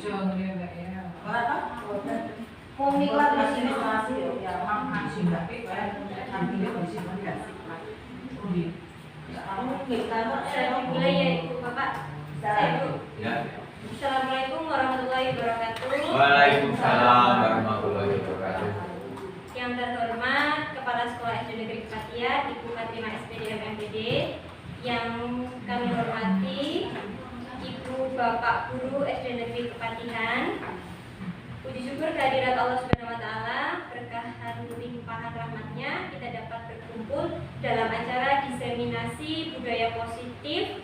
Berapa? Komiklah administrasi ya, makan sih tapi kan nanti dia masih dikasih. Saya mulai ya Ibu Bapak. Saya Ibu. Ya. Assalamualaikum warahmatullahi wabarakatuh. Waalaikumsalam warahmatullahi wabarakatuh. Yang terhormat Kepala Sekolah SD Negeri Kepatihan, Ibu Fatima SPDM MPD. Yang kami hormati Ibu Bapak Guru SD Negeri Kepatihan. Puji syukur kehadirat Allah Subhanahu wa taala, berkahan limpahan rahmatnya kita dapat berkumpul dalam acara diseminasi budaya positif.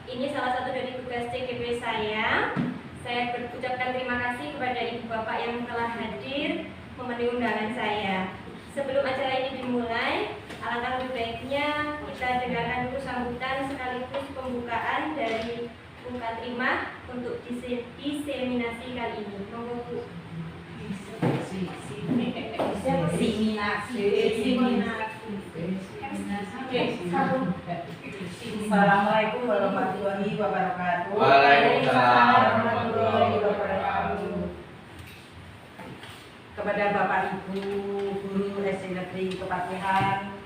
Ini salah satu dari tugas CGP saya. Saya berucapkan terima kasih kepada Ibu Bapak yang telah hadir memenuhi undangan saya. Sebelum acara ini dimulai, alangkah lebih baiknya kita dengarkan dulu sambutan sekaligus pembukaan dari Bung Katrima untuk diseminasi kali ini. Monggo Bu. Assalamualaikum warahmatullahi wabarakatuh. Waalaikumsalam warahmatullahi wabarakatuh. Kepada Bapak Ibu Guru SD Negeri Kepatihan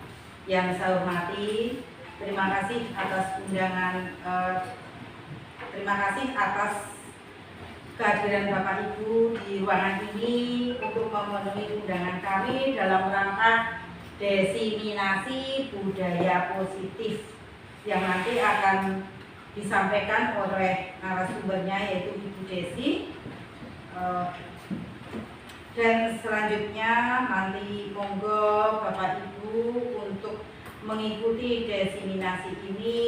yang saya hormati, terima kasih atas undangan. Terima kasih atas kehadiran Bapak Ibu di ruangan ini untuk memenuhi undangan kami dalam rangka diseminasi budaya positif yang nanti akan disampaikan oleh narasumbernya yaitu Ibu Desi. Dan selanjutnya nanti monggo Bapak Ibu untuk mengikuti diseminasi ini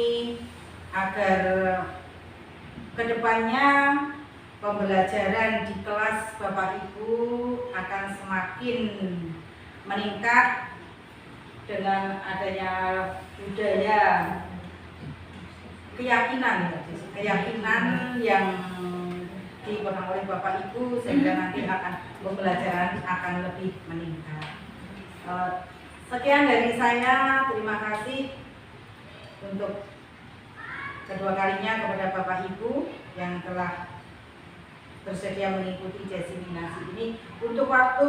agar kedepannya pembelajaran di kelas Bapak Ibu akan semakin meningkat dengan adanya budaya keyakinan yang dipegang oleh Bapak Ibu sehingga nanti pembelajaran akan lebih meningkat. Sekian dari saya, terima kasih untuk kedua kalinya kepada Bapak Ibu yang telah bersedia mengikuti diseminasi ini. Untuk waktu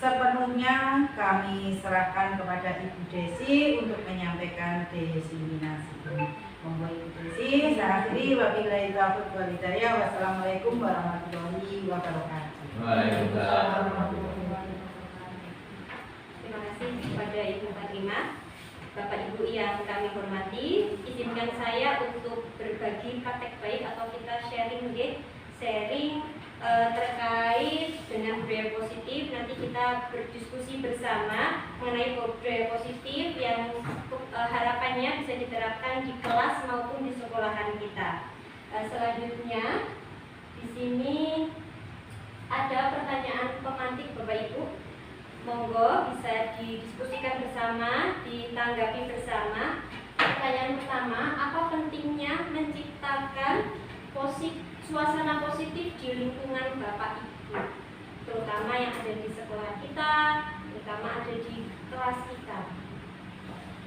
sepenuhnya kami serahkan kepada Ibu Desi untuk menyampaikan diseminasi ini. Monggo Ibu Desi, saya akhiri wabillahi taufiq wal hidayah. Wassalamualaikum warahmatullahi wabarakatuh. Waalaikumsalam. Terima kasih kepada Ibu Fatima. Bapak Ibu yang kami hormati, izinkan saya untuk berbagi praktek baik atau kita sharing terkait dengan budaya positif. Nanti kita berdiskusi bersama mengenai budaya positif yang harapannya bisa diterapkan di kelas maupun di sekolahan kita. Selanjutnya di sini ada pertanyaan pemantik Bapak Ibu. Monggo bisa didiskusikan bersama, ditanggapi bersama. Pertanyaan pertama, apa pentingnya menciptakan suasana positif di lingkungan Bapak Ibu, terutama yang ada di sekolah kita, terutama ada di kelas kita?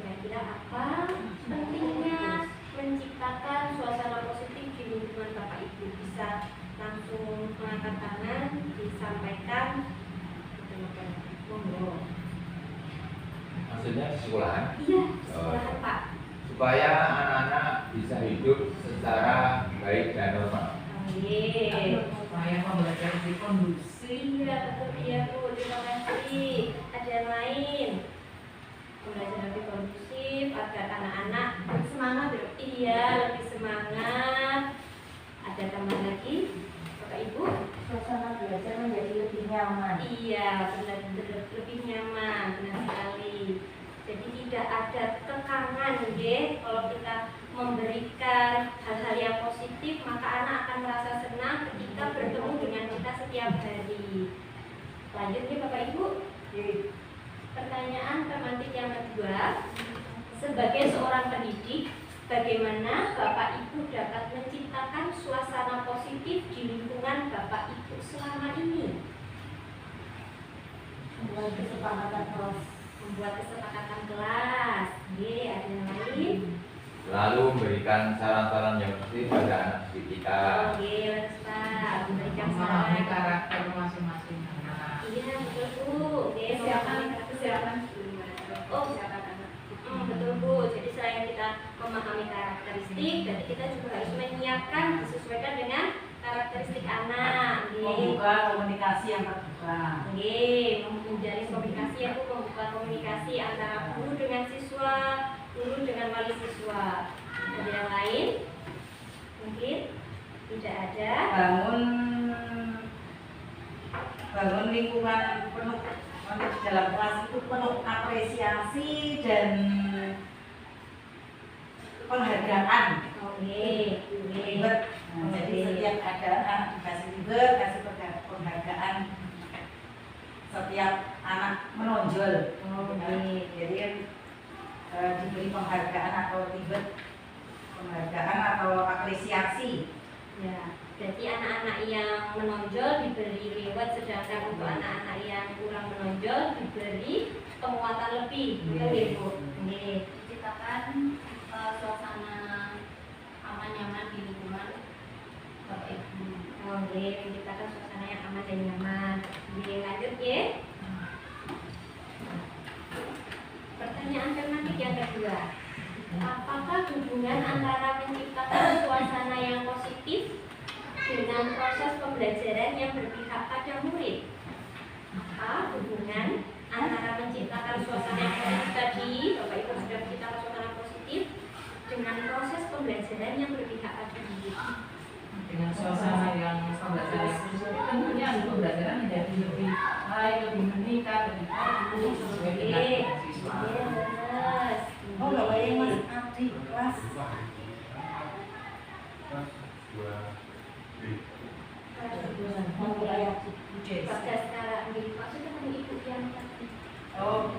Kira-kira apa pentingnya menciptakan suasana positif di lingkungan Bapak Ibu? Bisa langsung mengangkat tangan, disampaikan. Maksudnya sekolahan? Iya, sekolahan Pak. Supaya anak-anak bisa hidup secara baik dan normal. Supaya pembelajaran lebih kondusif. Iya, betul ya Bu. Terima kasih. Ada yang lain? Pembelajaran lebih kondusif agar anak-anak semangat. Iya, lebih semangat. Ada tambahan lagi, Bapak Ibu? Suasana belajar menjadi lebih nyaman. Iya, benar-benar lebih nyaman, benar sekali. Jadi tidak ada tekangan, kalau kita memberikan hal-hal yang positif, maka anak akan merasa senang ketika bertemu dengan kita setiap hari. Lanjut nih Bapak Ibu. Pertanyaan pemantik yang kedua, sebagai seorang pendidik, bagaimana Bapak Ibu dapat menciptakan suasana positif di lingkungan Bapak Ibu selama ini? Membuat kesepakatan kelas. Ada yang lain? Lalu memberikan saran-saran yang positif pada anak didik kita. Oke, Ustaz. kita juga harus menyiapkan disesuaikan dengan karakteristik anak. Membuka komunikasi yang terbuka. Menjalin komunikasi itu membuka komunikasi antara guru dengan siswa, guru dengan wali siswa. Ada yang lain? Mungkin tidak ada. Bangun lingkungan penuh di dalam kelas itu penuh apresiasi dan penghargaan. Ribet. Jadi setiap ada anak dikasih ribet, kasih penghargaan. Setiap anak menonjol. Jadi diberi penghargaan atau ribet, penghargaan atau apresiasi. Ya, berarti anak-anak yang menonjol diberi reward, sedangkan untuk anak-anak yang kurang menonjol diberi penguatan lebih. Betul ya Bu? Ciptakan suasana aman nyaman di lingkungan Bapak Ibu. Menciptakan suasana yang aman dan nyaman. Lanjut ya. Pertanyaan tematik yang kedua. Apakah hubungan antara menciptakan suasana yang positif dengan proses pembelajaran yang berpihak pada murid? Apa hubungan antara menciptakan suasana yang positif tadi, Bapak Ibu sudah menciptakan suasana positif, dengan proses pembelajaran yang berpihak pada murid? Dengan suasana yang pembelajaran positif tentunya pembelajaran menjadi lebih baik, lebih meningkat, lebih bagus sesuai dengan siswa. Oh, Bapak yang Mas Abdi kelas. Pada sekarang ini maksudnya kan ibu yang tadi. Oh,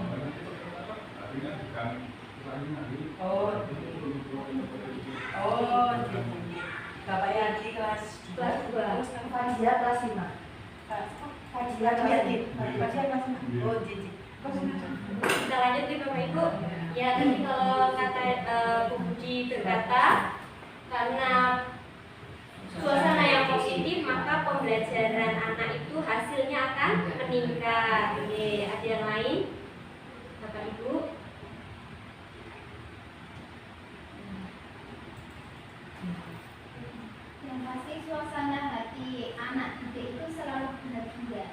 Bapak Yadi kelas Kelas 2. Fajia kelas 5. Fajia kelas 5. Oh, Cici. Kita lanjut nih Bapak Ibu. Ya tadi kalau kata Bu Budi berkata karena suasana yang positif maka pembelajaran anak itu hasilnya akan meningkat. Oke, ada yang lain Bapak Ibu? Yang pasti suasana hati anak didik itu selalu bahagia.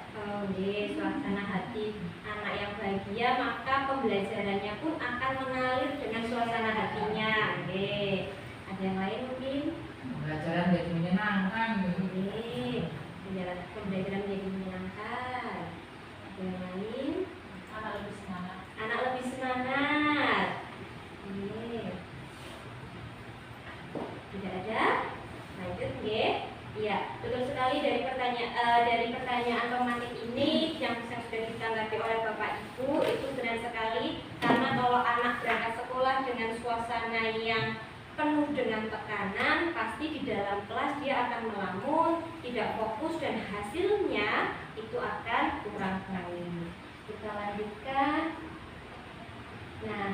Suasana hati anak yang bahagia maka pembelajarannya pun akan mengalir dengan suasana hatinya. Ada yang lain mungkin? Pembelajaran jadi menyenangkan. Pembelajaran menjadi menyenangkan. Ada yang lain? Anak lebih semangat. Anak lebih semangat. Tidak ada? Lanjut, Iya, betul sekali dari pertanyaan pematik ini yang sudah ditanggapi oleh Bapak Ibu itu benar sekali karena kalau anak berangkat sekolah dengan suasana yang penuh dengan tekanan pasti di dalam kelas dia akan melamun, tidak fokus dan hasilnya itu akan kurang baik. Kita lanjutkan. Nah,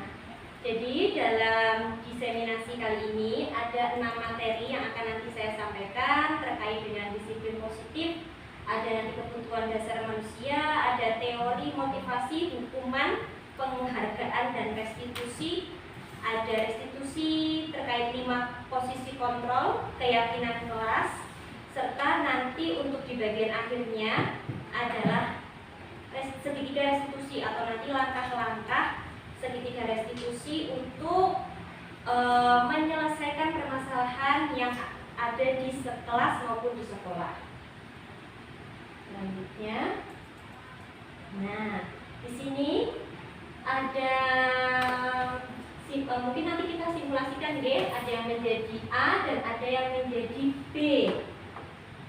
jadi dalam diseminasi kali ini ada 6 materi yang akan nanti saya sampaikan terkait dengan disiplin positif. Ada nanti kebutuhan dasar manusia, ada teori motivasi, hukuman, penghargaan dan restitusi. Ada restitusi terkait 5 posisi kontrol, keyakinan kelas, serta nanti untuk di bagian akhirnya adalah segitiga restitusi atau nanti langkah-langkah segitiga restitusi untuk menyelesaikan permasalahan yang ada di kelas maupun di sekolah. Selanjutnya, nah di sini ada mungkin nanti kita simulasikan ada yang menjadi A dan ada yang menjadi B.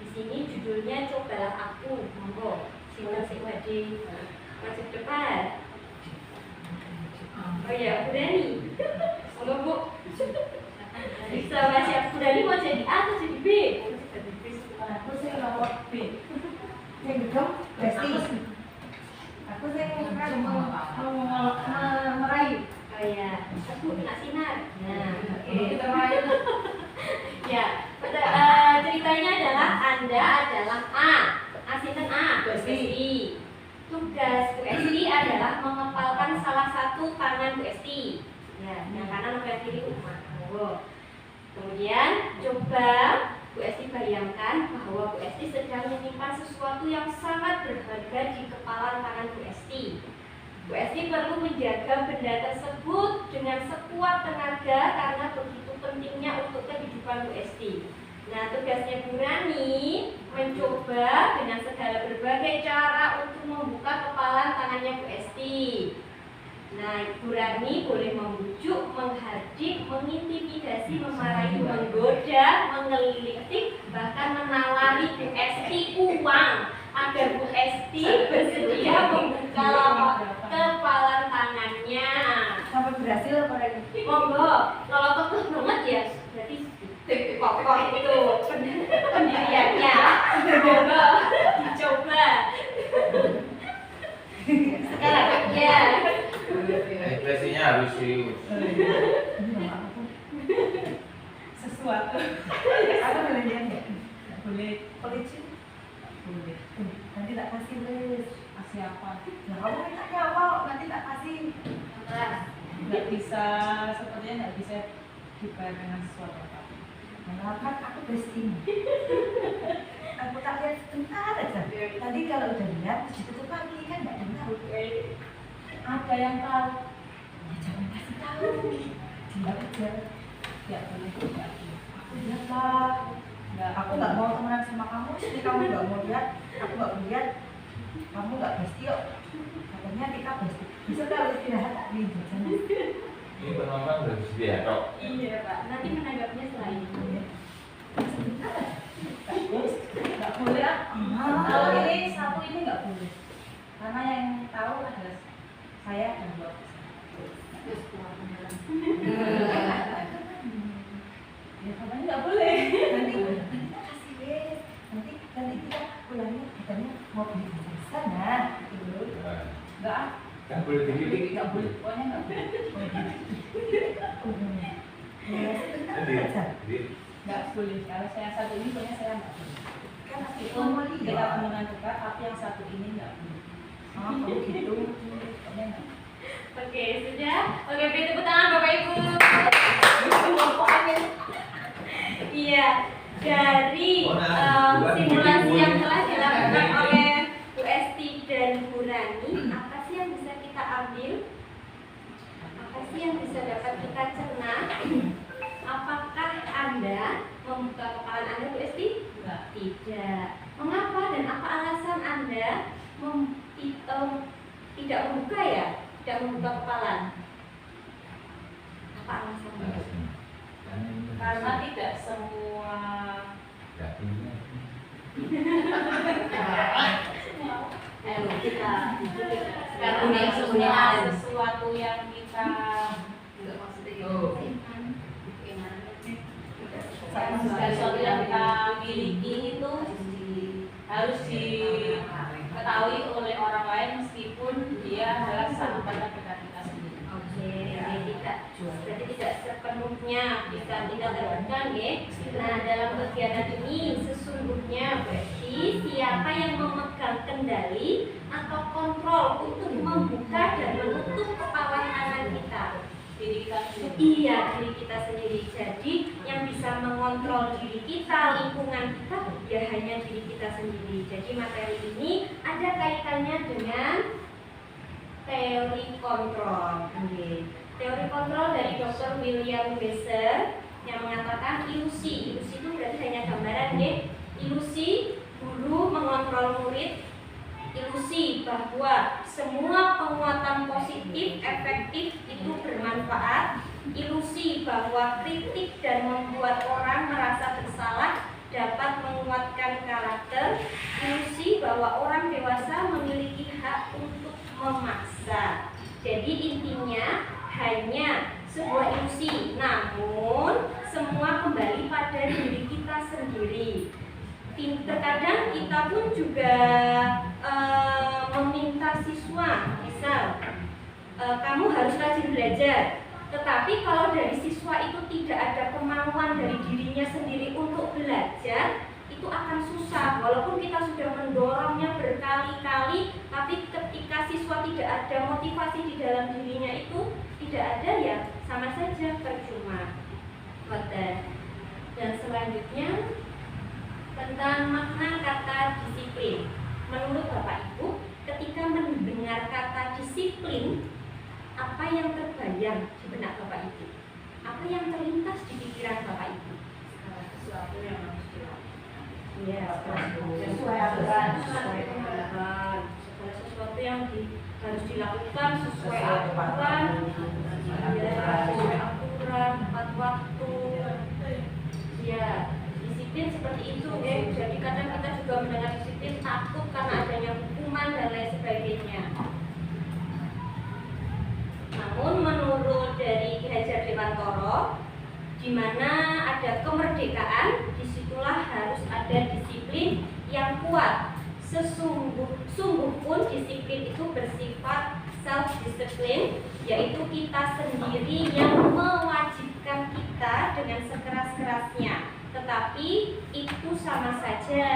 Di sini judulnya cobalah aku, monggo simulasi wadi masuk depan. Oh ya, Bu Dani. Monggo Bu. Bisa masih aku Dani mau jadi A atau jadi B? Aku sih nomor B. Yang dong, Besti. Aku sih kan mau merayu. Oh ya, aku kena sinar. Nah, Kita main. Ya, ceritanya adalah Anda adalah A. Asisten A, Bu Esti. Tugas Bu Esti adalah mengepalkan salah satu tangan Bu Esti. Ya, yang kanan atau yang kiri Uma. Kemudian coba Bu Esti bayangkan bahwa Bu Esti sedang menyimpan sesuatu yang sangat berharga di kepala tangan Bu Esti. Bu Esti perlu menjaga benda tersebut dengan sekuat tenaga karena begitu pentingnya untuk kehidupan Bu Esti. Nah, tugasnya Bu Rani mencoba dengan segala berbagai cara untuk membuka kepalan tangannya Bu Esti. Nah, Bu Rani boleh membujuk, menghardik, mengintimidasi, memarahi, menggoda, menggelitik, bahkan menawari Bu Esti uang agar Bu Esti bersedia membuka kepalan tangannya. Sampai berhasil apa lagi? Monggo, kalau kekeh banget ya berarti kokoh itu pendiriannya. Monggo, dicoba. Sekarang ya. Ekspresinya harus serius. Sesuatu. Apa boleh lihat ya? Boleh. Boleh sih. Boleh. Nanti tak kasih les. Kasih apa? Nah, kamu mintanya apa? Nanti tak kasih. Nggak bisa, sepertinya nggak bisa dibayar dengan sesuatu apa. Nah, kan aku besting. Aku tak lihat sebentar aja. Nanti kalau udah lihat, terus ditutup lagi kan nggak dengar. Ada yang tahu. Ya jangan kasih tahu. Dia aja. Ya boleh, nggak boleh. Aku lihat lah. Aku nggak mau temenan sama kamu. Jadi kamu nggak mau lihat. Aku nggak mau lihat. Kamu nggak besti yuk. Katanya kita besti. Bisa kalau istirahat tak di jajan. Ini penonton udah sedia tok. Iya Pak, nanti menanggapnya setelah itu. Nggak boleh ah. Kalau ini satu ini nggak boleh. Karena yang tahu adalah saya dan Mbak. Ya katanya nggak boleh. Nanti kita kasih wes. Nanti kita pulangnya katanya mau beli jajan di sana. Gitu. Nggak ah. Kan boleh dilirik. Nggak boleh. Pokoknya nggak boleh. Ya, sebentar aja. Nggak boleh. Kalau saya satu ini pokoknya saya nggak boleh. Kan aku Itu mau kita lihat. hubungan dekat, tapi yang satu ini nggak boleh. Oh, kalau gitu. Pokoknya nggak. Oke, sudah. Oke, beri tepuk tangan Bapak Ibu. Iya, dari simulasi yang telah dilakukan oleh Bu Esti dan Bu Rani, apa sih yang bisa kita ambil? Apa sih yang bisa dapat kita cerna? Apakah Anda membuka kepala Anda, Bu Esti? Nggak. Tidak. Mengapa dan apa alasan Anda tidak membuka ya? Tidak membuka kepala? Apa alasannya? Karena tidak semua Kita karena semua sesuatu yang kita sesuatu yang kita miliki itu harus diketahui oleh orang lain meskipun dia adalah sahabat terdekat kita sendiri. Oke, berarti tidak sepenuhnya bisa tidak terbuka, ya. Nah, dalam kegiatan ini sesungguhnya berarti siapa yang memegang kendali atau kontrol untuk membuka dan menutup kepala tangan kita? Diri kita sendiri. Iya, diri kita sendiri. Jadi yang bisa mengontrol diri kita, lingkungan kita, ya hanya diri kita sendiri. Jadi materi ini ada kaitannya dengan teori kontrol. Teori kontrol dari Dr. William Besser yang mengatakan ilusi. Ilusi itu berarti hanya gambaran, ya. Ilusi guru mengontrol murid. Ilusi bahwa semua penguatan positif efektif itu bermanfaat. Ilusi bahwa kritik dan membuat orang merasa bersalah dapat menguatkan karakter. Ilusi bahwa orang dewasa memiliki hak untuk memaksa. Jadi intinya hanya sebuah ilusi, namun semua kembali pada diri kita sendiri. Terkadang kita pun juga meminta siswa, misal kamu harus rajin belajar, tetapi kalau dari siswa itu tidak ada kemauan dari dirinya sendiri untuk belajar, itu akan susah. Walaupun kita sudah mendorongnya berkali-kali, tapi ketika siswa tidak ada motivasi di dalam dirinya itu tidak ada, ya sama saja percuma. Dan selanjutnya tentang makna kata disiplin. Menurut Bapak Ibu, ketika mendengar kata disiplin, apa yang terbayang di benak Bapak Ibu? Apa yang terlintas di pikiran Bapak Ibu? Sesuatu yang harus dilakukan. Iya, Sesuai aturan. sesuai aturan. Segala sesuatu yang harus dilakukan sesuai aturan. Ya, sesuai aturan, tepat waktu. Ya, disiplin seperti itu ya. Jadi kadang kita juga mendengar disiplin takut karena adanya hukuman dan lain sebagainya. Namun menurut dari Ki Hajar Dewantara, di mana ada kemerdekaan, disitulah harus ada disiplin yang kuat. Sungguh pun disiplin itu bersifat self-discipline, yaitu kita sendiri yang mewajibkan kita dengan sekeras-kerasnya. Tetapi itu sama saja,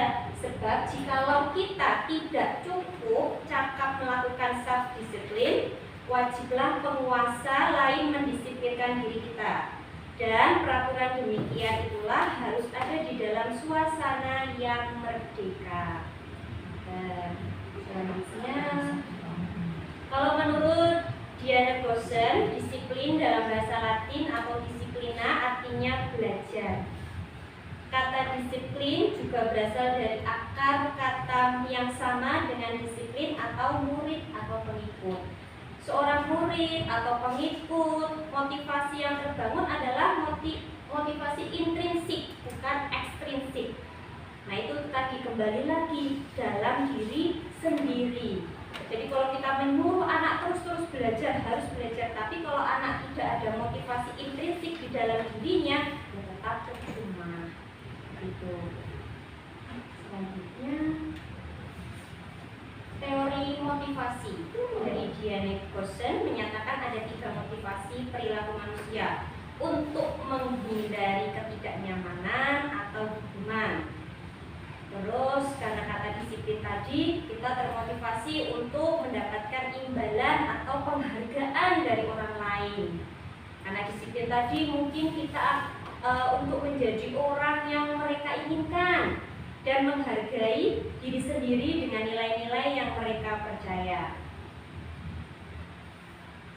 sebab jikalau kita tidak cukup cakap melakukan self-discipline, wajiblah penguasa lain mendisiplinkan diri kita. Dan peraturan demikian itulah harus ada di dalam suasana yang merdeka. Dan selanjutnya, kalau menurut Diana Gosen, disiplin dalam bahasa Latin atau disiplina artinya belajar. Kata disiplin juga berasal dari akar kata yang sama dengan disiplin atau murid atau pengikut. Seorang murid atau pengikut, motivasi yang terbangun adalah motivasi intrinsik, bukan ekstrinsik. Nah, itu tadi kembali lagi dalam diri sendiri. Jadi kalau kita menyuruh anak terus belajar, harus belajar. Tapi kalau anak tidak ada motivasi intrinsik di dalam dirinya, ya tetap percuma. Gitu. Selanjutnya, teori motivasi dari Diana Gosen menyatakan ada 3 motivasi perilaku manusia untuk menghindari ketidaknyamanan atau hukuman. Terus karena kata disiplin tadi, kita termotivasi untuk mendapatkan imbalan atau penghargaan dari orang lain. Karena disiplin tadi mungkin kita untuk menjadi orang yang mereka inginkan dan menghargai diri sendiri dengan nilai-nilai yang mereka percaya.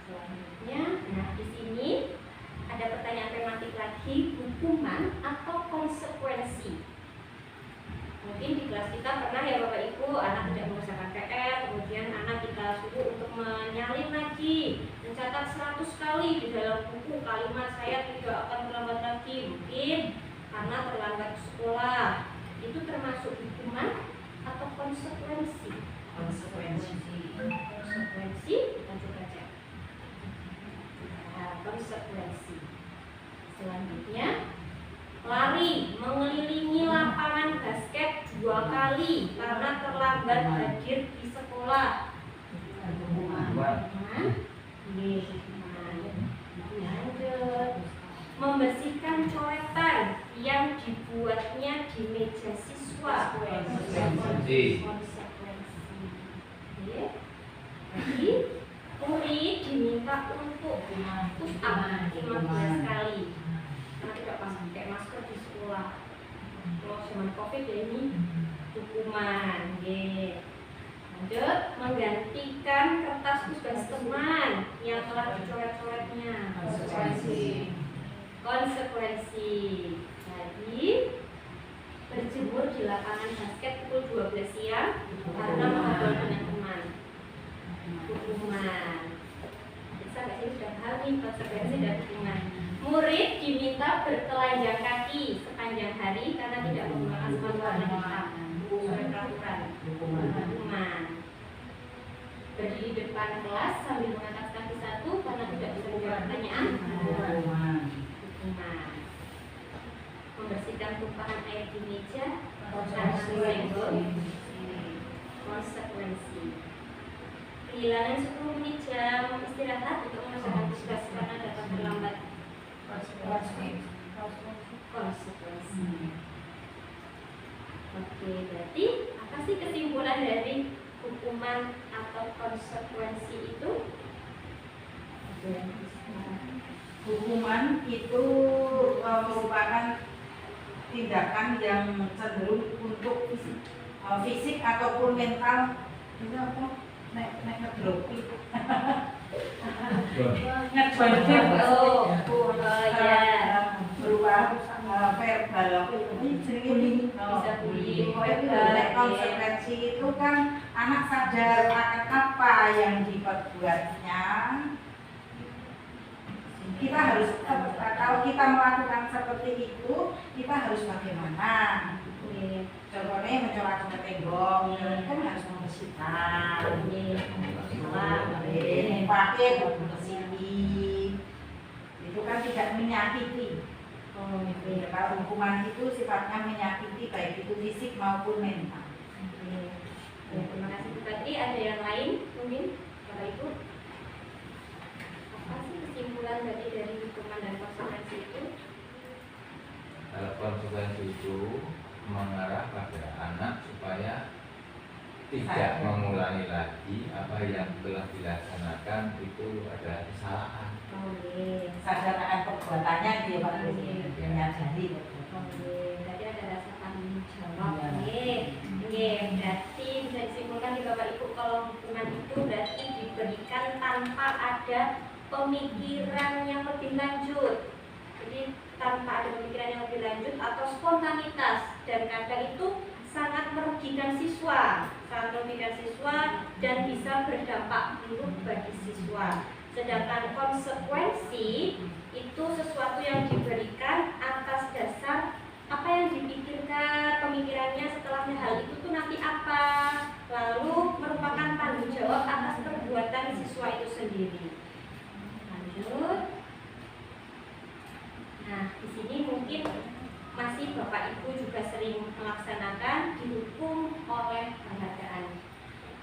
Selanjutnya, nah di sini ada pertanyaan tematik lagi, hukuman atau konsekuensi. Mungkin di kelas kita pernah ya Bapak Ibu, anak tidak mengerjakan PR, kemudian anak kita suruh untuk menyalin lagi, mencatat 100 kali di dalam buku kalimat saya tidak akan terlambat lagi. Mungkin karena terlambat sekolah. Itu termasuk hukuman atau konsekuensi? Konsekuensi. Konsekuensi, kita coba cek. Nah, konsekuensi. Selanjutnya, lari mengelilingi lapangan basket 2 kali karena terlambat hadir di sekolah. Lanjut, membersihkan coretan yang dibuatnya di meja siswa. Konsekuensi. Jadi, murid diminta untuk push up 15 kali karena tidak pakai masker di sekolah. Kalau zaman COVID ya ini hukuman. Lanjut, menggantikan kertas tugas teman yang telah dicoret-coretnya. Konsekuensi. Jadi, berjemur di lapangan basket pukul 12 siang karena mengabaikan teman. Hukuman. Bisa nggak sih sudah tahu nih konsekuensi dan hukuman. Murid diminta bertelanjang kaki sepanjang hari karena tidak menggunakan sepatu warna hitam. Sesuai peraturan. Hukuman. Berdiri di depan kelas sambil mengangkat kaki satu karena tidak bisa menjawab pertanyaan. Hukuman. Membersihkan tumpahan air di meja karena senggol. Konsekuensi. Kehilangan 10 menit jam istirahat untuk menyelesaikan tugas karena datang terlambat. Konsekuensi. Oke, berarti apa sih kesimpulan dari hukuman atau konsekuensi itu? Hukuman itu merupakan tindakan yang cenderung untuk fisik ataupun mental. Itu apa? Naik ngedropi. Ya. Berupa verbal Bisa bullying, verbal. Konsekuensi itu kan anak sadar akan apa yang diperbuatnya. Kita harus, kalau kita melakukan seperti itu, kita harus bagaimana? Contohnya mencoba-coba tembok, kan harus membersihkan. Pakai bersih. Itu kan tidak menyakiti. Kalau hukuman itu sifatnya menyakiti baik itu fisik maupun mental. Terima kasih Bu Patri. Ada yang lain mungkin Bapak Ibu? Apa sih kesimpulan tadi dari hukuman dan konsekuensi itu? Kalau konsekuensi itu mengarah pada anak supaya tidak mengulangi lagi apa yang telah dilaksanakan itu ada kesalahan. Sadar akan perbuatannya dia Pak menyadari. Berarti ada rasa tanggung jawab. Berarti bisa disimpulkan di Bapak Ibu kalau hukuman itu berarti diberikan tanpa ada pemikiran yang lebih lanjut. Jadi tanpa ada pemikiran yang lebih lanjut atau spontanitas, dan kadang itu sangat merugikan siswa, dan bisa berdampak buruk bagi siswa. Sedangkan konsekuensi itu sesuatu yang diberikan atas dasar apa yang dipikirkan, pemikirannya setelahnya hal itu tuh nanti apa, lalu merupakan tanggung jawab atas perbuatan siswa itu sendiri. Lanjut. Nah, di sini mungkin masih Bapak Ibu juga sering melaksanakan dihukum oleh penghargaan.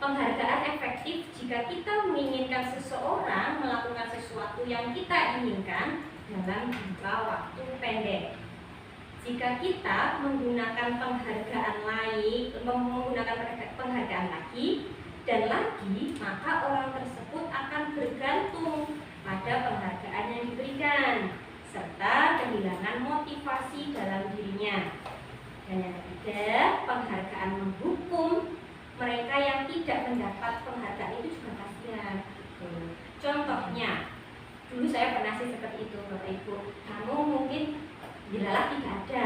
Penghargaan efektif jika kita menginginkan seseorang melakukan sesuatu yang kita inginkan dalam jangka waktu pendek. Jika kita menggunakan penghargaan lagi dan lagi, maka orang tersebut akan bergantung pada penghargaan yang diberikan, serta kehilangan motivasi dalam dirinya. Dan yang ketiga, penghargaan menghukum mereka yang tidak mendapat penghargaan itu juga kasihan. Contohnya, dulu saya pernah sih seperti itu Bapak Ibu. Kamu mungkin dilalah tidak ada.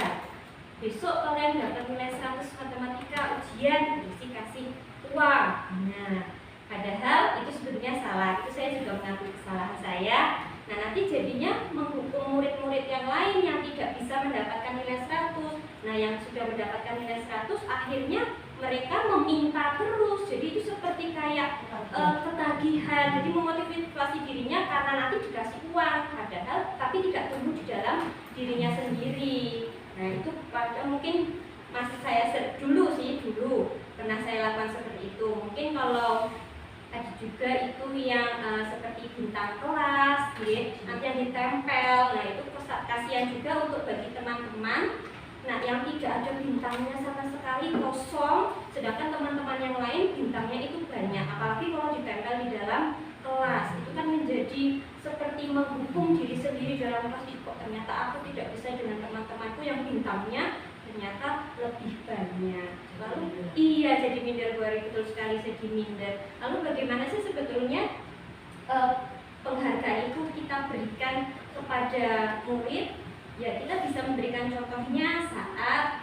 Besok kalian dapat nilai 100 matematika ujian, kasih uang. Nah, padahal itu sebetulnya salah. Itu saya juga mengakui kesalahan saya. Nah, nanti jadinya menghukum murid-murid yang lain yang tidak bisa mendapatkan nilai 100. Nah, yang sudah mendapatkan nilai 100 akhirnya mereka meminta terus. Jadi itu seperti kayak ketagihan. Jadi memotivasi dirinya karena nanti dikasih uang, padahal tapi tidak tumbuh di dalam dirinya sendiri. Nah, itu pada mungkin masih saya dulu pernah saya lakukan seperti itu. Mungkin kalau ada juga itu yang seperti bintang kelas, nanti yang ditempel. Nah, itu kasihan juga untuk bagi teman-teman. Nah, yang tidak ada bintangnya sama sekali, kosong, sedangkan teman-teman yang lain bintangnya itu banyak. Apalagi kalau ditempel di dalam kelas, itu kan menjadi seperti menghukum diri sendiri dalam kelas. Kok ternyata aku tidak bisa dengan teman-temanku yang bintangnya ternyata lebih banyak. Lalu iya, jadi minder, betul sekali, jadi minder. Lalu bagaimana sih sebetulnya penghargaan itu kita berikan kepada murid? Ya, kita bisa memberikan contohnya saat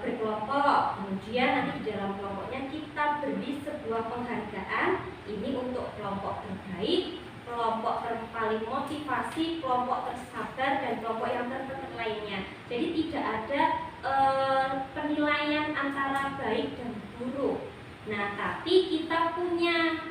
berkelompok. Kemudian nanti di dalam kelompoknya kita beri sebuah penghargaan. Ini untuk kelompok terbaik, kelompok paling motivasi, kelompok tersabar, dan kelompok yang terbaik lainnya. Jadi tidak ada penilaian antara baik dan buruk. Nah, tapi kita punya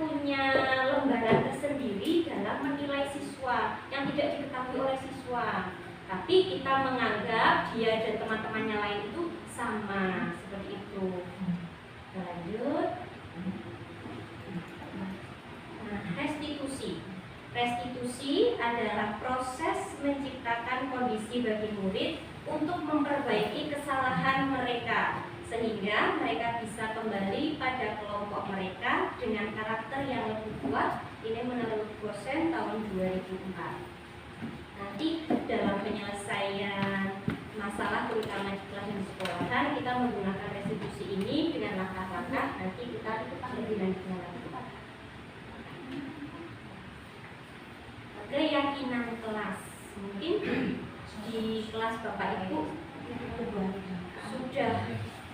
lembaran tersendiri dalam menilai siswa yang tidak diketahui oleh siswa. Tapi kita menganggap dia dan teman-temannya lain itu sama, seperti itu. Lanjut. Nah, restitusi adalah proses menciptakan kondisi bagi murid untuk memperbaiki kesalahan mereka, sehingga mereka bisa kembali pada kelompok mereka dengan karakter yang lebih kuat. Ini menurut dosen tahun 2004. Nanti dalam penyelesaian masalah terutama di kelas dan sekolahan, kita menggunakan restitusi ini dengan langkah-langkah nanti kita lebih lanjutnya lagi. Keyakinan kelas, mungkin di kelas Bapak Ibu sudah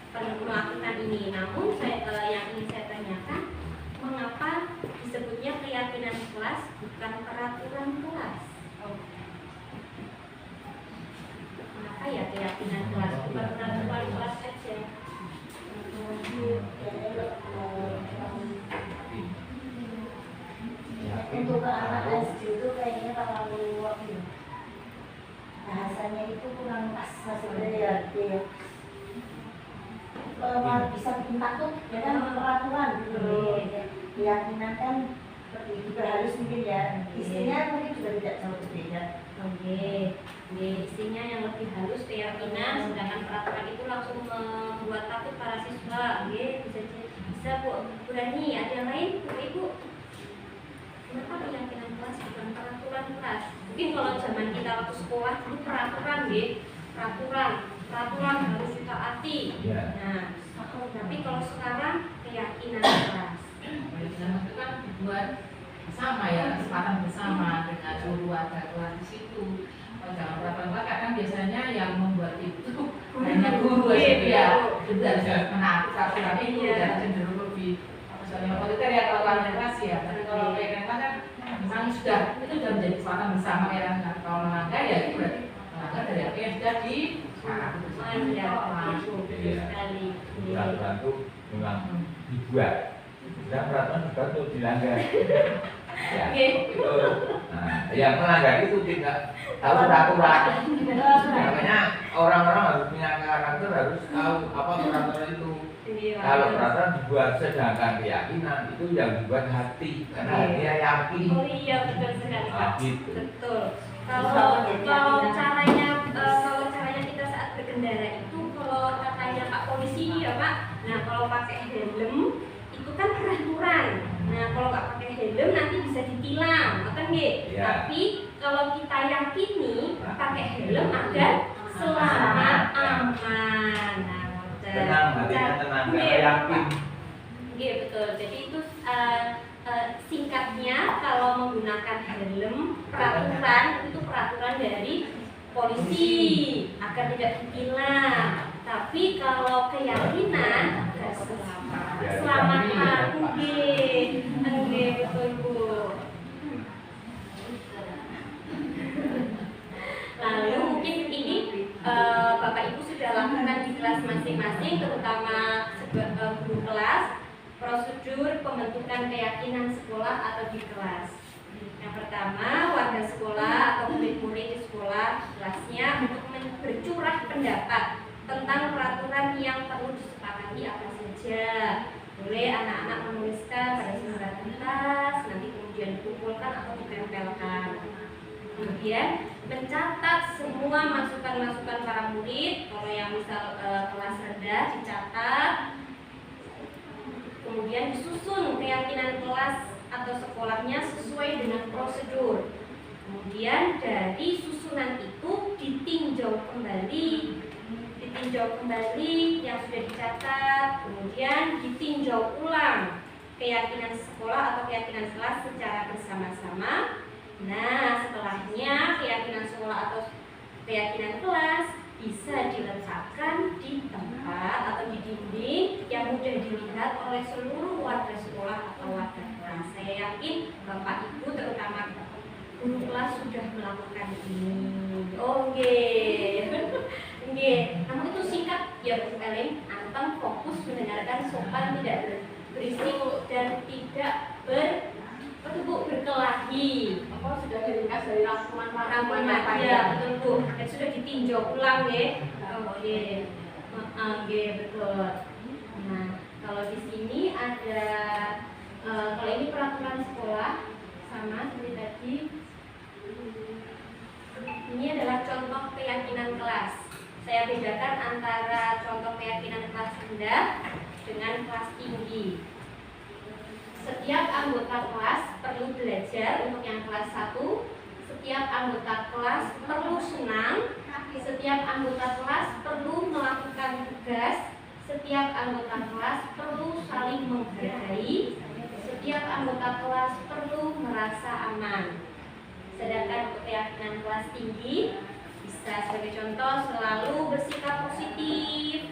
pernah melakukan ini, namun yang ingin saya tanyakan, mengapa disebutnya keyakinan kelas bukan peraturan kelas? Kenapa ya keyakinan kelas bukan peraturan kelas saja? Untuk ke anak SD itu kayaknya terlalu bahasanya itu kurang pas maksudnya ya dia bisa bikin takut ya kan peraturan gitu. Keyakinan kan juga harus mungkin ya istrinya mungkin juga tidak jauh berbeda. Oke, istinya yang lebih halus keyakinan, sedangkan peraturan itu langsung membuat takut para siswa. Oke, bisa Bu Burani, ada yang lain Bu Ibu? Kenapa keyakinan kelas bukan peraturan kelas? Mungkin kalau zaman kita waktu sekolah itu peraturan, peraturan harus ditaati. Ya. Nah, tapi kalau sekarang keyakinan kelas. Keyakinan itu kan dibuat sama ya, kesempatan bersama dengan seluruh warga kelas di situ. Kalau jangan peraturan kelas kadang biasanya yang membuat itu hanya guru aja ya, sudah menaati peraturan itu dan cenderung lebih soalnya otoriter ya kalau organisasi ya. Tapi kalau keyakinan kelas kan memang sudah itu sudah menjadi kesempatan bersama ya. Kalau melanggar ya itu berarti melanggar dari apa yang sudah disepakati bersama. Sekali. Peraturan itu memang dibuat, dan peraturan dibuat untuk dilanggar. Ya, itu. Nah, yang melanggar itu tidak tahu peraturan. Makanya orang-orang harus punya karakter, harus tahu apa peraturan itu. Kalau peraturan dibuat sedangkan keyakinan itu yang dibuat hati, karena dia yakin. Oh iya, betul sekali Pak. Gitu. Betul. Kalau caranya kita saat berkendara itu, kalau katanya Pak Polisi ya Pak, nah kalau pakai helm itu kan peraturan. Nah kalau nggak pakai helm nanti bisa ditilang, kan nggih? Ya. Tapi kalau kita yakini pakai helm agar selamat aman. Nah, Tenang, hatinya tenang, karena yakin. Iya betul. Jadi itu singkatnya kalau menggunakan helm peraturan itu peraturan dari polisi agar tidak ditilang. Tapi kalau keyakinan keselamatan, enggak betul Bu. Lalu mungkin ini Bapak Ibu sudah lakukan di kelas masing-masing, terutama guru kelas, prosedur pembentukan keyakinan sekolah atau di kelas. Yang pertama, warga sekolah atau murid-murid di sekolah kelasnya untuk bercurah pendapat tentang peraturan yang perlu disepakati apa saja. Boleh anak-anak menuliskan pada surat kertas, nanti kemudian dikumpulkan atau ditempelkan. Kemudian mencatat semua masukan-masukan para murid. Kalau yang misal kelas rendah dicatat. Kemudian disusun keyakinan kelas atau sekolahnya sesuai dengan prosedur. Kemudian dari susunan itu ditinjau kembali yang sudah dicatat. Kemudian ditinjau ulang keyakinan sekolah atau keyakinan kelas secara bersama-sama. Nah, setelahnya keyakinan sekolah atau keyakinan kelas bisa diletakkan di tempat atau di dinding yang mudah dilihat oleh seluruh warga sekolah atau warga kelas. Saya yakin Bapak Ibu terutama guru kelas sudah melakukan ini. Oke. Namun itu singkat ya Bu Elin. Antam fokus mendengarkan, sopan, tidak berisik dan tidak berkelahi. Apa sudah diringkas dari rangkuman Ya, betul Bu. Dan sudah ditinjau ulang ya. Oke. Betul. Nah, kalau di sini ada kalau ini peraturan sekolah sama seperti tadi. Ini adalah contoh keyakinan kelas. Saya bedakan antara contoh keyakinan kelas rendah dengan kelas tinggi. Setiap anggota kelas perlu belajar untuk yang kelas 1. Setiap anggota kelas perlu senang Setiap anggota kelas perlu melakukan tugas. Setiap anggota kelas perlu saling menghargai. Setiap anggota kelas perlu merasa aman. Sedangkan untuk keyakinan kelas tinggi bisa sebagai contoh selalu bersikap positif,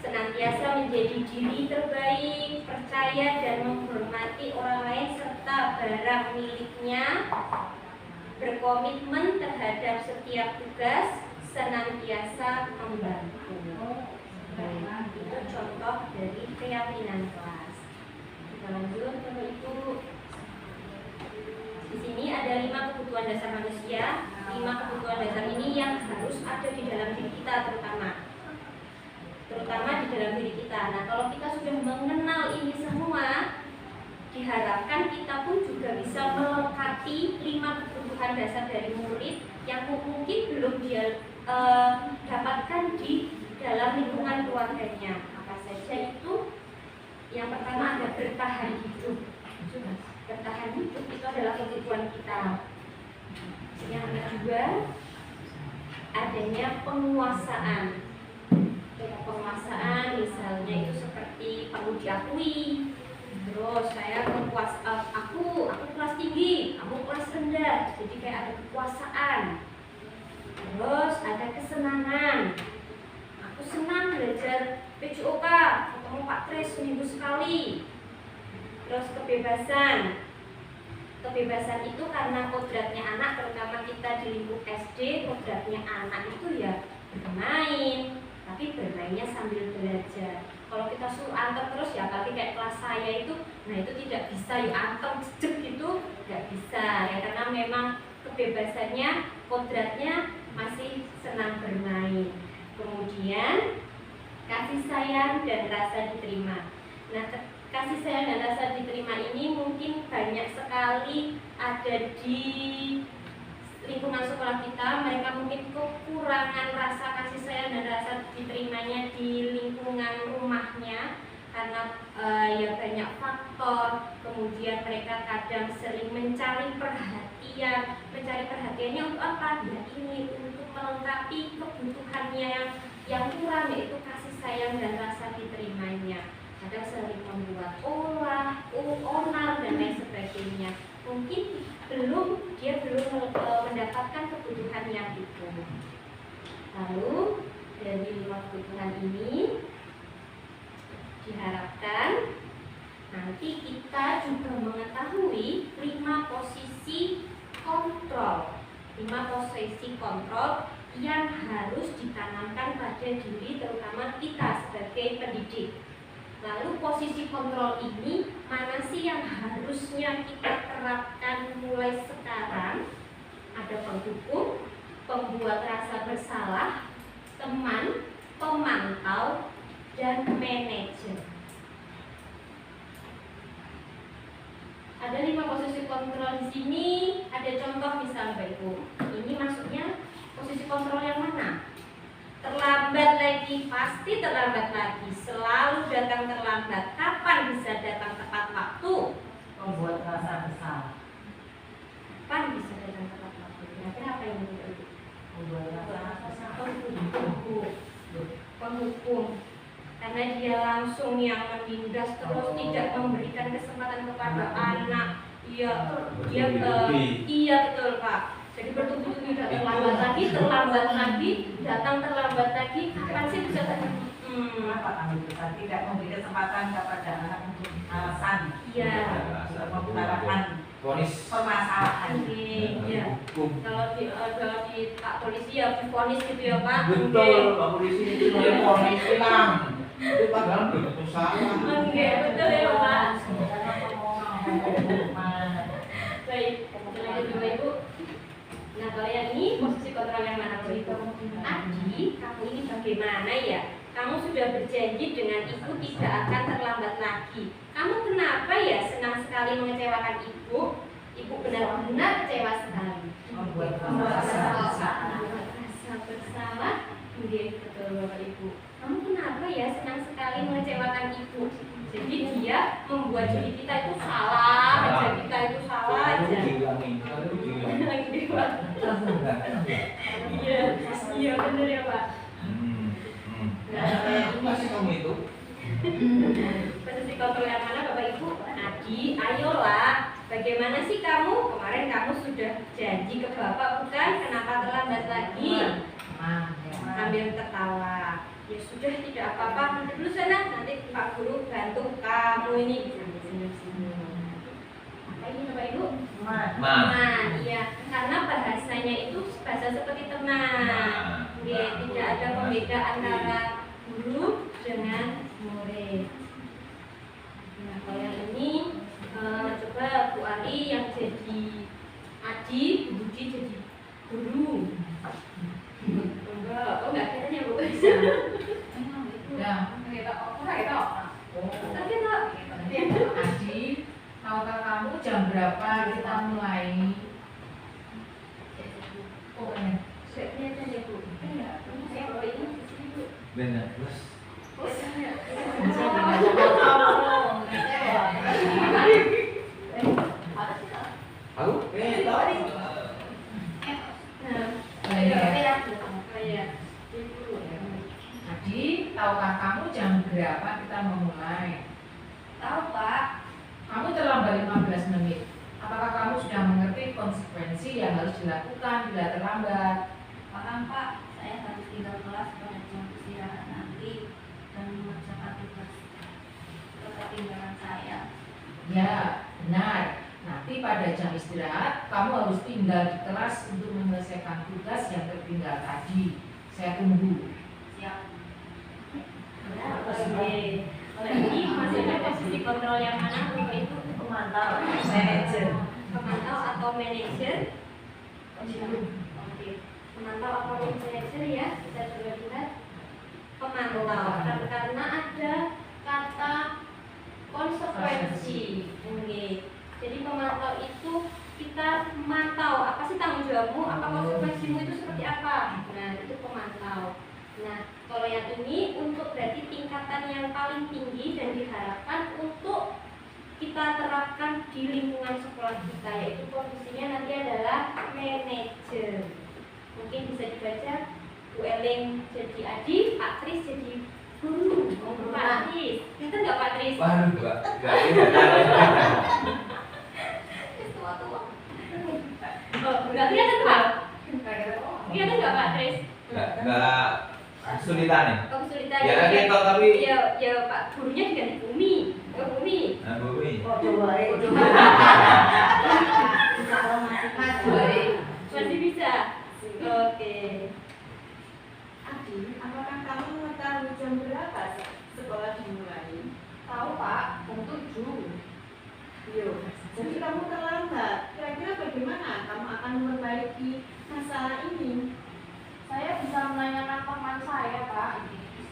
senantiasa menjadi diri terbaik, percaya dan menghormati orang lain serta barang miliknya, berkomitmen terhadap setiap tugas, senantiasa membantu. Baik, itu contoh dari keyakinan kelas. Kita lanjut Bapak Ibu. Di sini ada 5 kebutuhan dasar manusia. 5 kebutuhan dasar ini yang harus ada di dalam diri kita terutama di dalam diri kita. Nah, kalau kita sudah mengenal ini semua, diharapkan kita pun juga bisa melengkapi 5 kebutuhan dasar dari murid yang mungkin belum dia dapatkan di dalam lingkungan keluarganya. Apa saja itu? Yang pertama ada bertahan hidup. Bertahan hidup itu adalah kebutuhan kita. Yang kedua adanya penguasaan. Penguasaan misalnya itu seperti perlu diakui. Terus saya aku kelas tinggi, kamu kelas rendah. Jadi kayak ada kekuasaan. Terus ada kesenangan. Aku senang belajar PJOK, ketemu Pak Tris seminggu sekali. Terus kebebasan. Kebebasan itu karena kodratnya anak, terutama kita di lingkup SD, kodratnya anak itu ya bermain, tapi bermainnya sambil belajar. Kalau kita suruh antar terus ya, apalagi kayak kelas saya itu, nah itu tidak bisa ya antar cek gitu, nggak bisa ya, karena memang kebebasannya, kodratnya masih senang bermain. Kemudian kasih sayang dan rasa diterima. Nah, kasih sayang dan rasa diterima ini mungkin banyak sekali ada di lingkungan sekolah kita. Mereka mungkin kekurangan rasa kasih sayang dan rasa diterimanya di lingkungan rumahnya karena ya banyak faktor. Kemudian mereka kadang sering mencari perhatian. Mencari perhatiannya untuk apa? Ya ini untuk melengkapi kebutuhannya yang kurang, yaitu kasih sayang dan rasa diterimanya. Kadang sering membuat onar dan lain sebagainya. Mungkin dia belum mendapatkan kebutuhan yang itu. Lalu dari 5 kebutuhan ini diharapkan nanti kita juga mengetahui 5 posisi kontrol. 5 posisi kontrol yang harus ditanamkan pada diri terutama kita sebagai pendidik. Lalu posisi kontrol ini mana sih yang harusnya kita terapkan mulai sekarang? Ada pendukung, pembuat rasa bersalah, teman, pemantau, dan manajer. Ada 5 posisi kontrol di sini. Ada contoh misal Bapak Ibu. Ini maksudnya posisi kontrol yang mana? Terlambat lagi, pasti terlambat lagi. Selalu datang terlambat. Kapan bisa datang tepat waktu? Membuat rasa bersalah. Kapan bisa datang tepat waktu? Kira-kira apa yang itu? Membuat rasa bersalah. Penghukum. Karena dia langsung yang menindas terus tidak memberikan kesempatan kepada anak. Iya betul Pak. Jadi bertubi-tubi terlambat lagi, datang terlambat lagi. Kapan sih bisa datang? Kenapa kami besar tidak memberi kesempatan kepada anak untuk alasan? Iya. Untuk mengutarakan permasalahan. Iya. Kalau di Pak Polisi ya divonis gitu ya Pak. Betul, Pak Polisi itu divonis hilang. Itu padahal belum salah. Oke, betul ya Pak. Baik, lanjut Bapak Ibu. Nah, kalau yang ini posisi kontrol yang mana Bapak Ibu? Adi, kamu ini bagaimana ya? Kamu sudah berjanji dengan ibu tidak akan terlambat lagi. Kamu kenapa ya senang sekali mengecewakan ibu? Ibu benar-benar kecewa sekali. Membuat rasa bersalah. Oke, betul Bapak Ibu. Kamu kenapa ya senang sekali mengecewakan ibu? Jadi dia membuat diri kita itu salah aja, kita itu salah aja. Iya. bener ya Pak. Masih kamu itu? Posisi kontrol yang mana Bapak Ibu? Adi, ayolah. Bagaimana sih kamu? Kemarin kamu sudah janji ke Bapak bukan? Kenapa terlambat lagi? Sambil tertawa. Ya sudah, tidak apa-apa. Nanti dulu sana. Nanti Pak Guru bantu kamu ini. Senyum-senyum. Apa ini Bapak Ibu? Teman, iya. Karena bahasanya itu bahasa seperti teman. Oke, tidak ada pembeda antara guru dengan murid. Nah, kalau yang ini coba Bu Ali yang jadi Adi, Bu Budi jadi guru. Enggak kayaknya Bu bisa. Ya, kita Adi, tahukah kamu jam berapa kita mulai? Oh, ya. Swabnya aja ya Bu. Iya, saya bawa ini ke sini Bu. Benar, terus. Oh, saya. Aku? Adi, tahukah kamu jam berapa kita memulai? Tahu Pak. Kamu terlambat 15 menit. Apakah kamu sudah mengerti konsekuensi yang harus dilakukan bila terlambat? Paham Pak, saya harus tinggal kelas pada jam istirahat nanti dan mengerjakan tugas ketinggalan saya. Ya, benar. Nanti pada jam istirahat, kamu harus tinggal di kelas untuk menyelesaikan tugas yang tertinggal tadi. Saya tunggu. Siap. Oke. Kalau ini masih ada posisi kontrol yang mana Bapak Ibu? Pemantau, manajer. Pemantau atau manajer? Oke. Pemantau atau manajer ya, kita coba lihat. Pemantau, karena ada kata konsekuensi. Oke. Jadi pemantau itu kita memantau apa sih tanggung jawabmu, apa konsekuensimu itu seperti apa. Nah itu pemantau. Nah kalau yang ini untuk berarti tingkatan yang paling tinggi dan diharapkan untuk kita terapkan di lingkungan sekolah kita, yaitu posisinya nanti adalah manajer. Mungkin bisa dibaca Bu Eling jadi Adi, Pak Tris jadi guru. Pak Tris, itu enggak Pak Tris? Waduh, enggak. Oh, enggak kelihatan Pak? Kelihatan enggak Pak Tris? Enggak kesulitan nih. Oh, kesulitan. Ya lagi toh tapi Ya Pak, gurunya diganti Bumi. Ke Bumi. nah Bumi. Masih bisa. Oke. Adi, apakah kamu mengetahui jam berapa sekolah dimulai? Tahu Pak, jam 7. Yo, jadi kamu terlambat. Kira-kira bagaimana kamu akan memperbaiki masalah ini? Saya bisa menanyakan teman saya Pak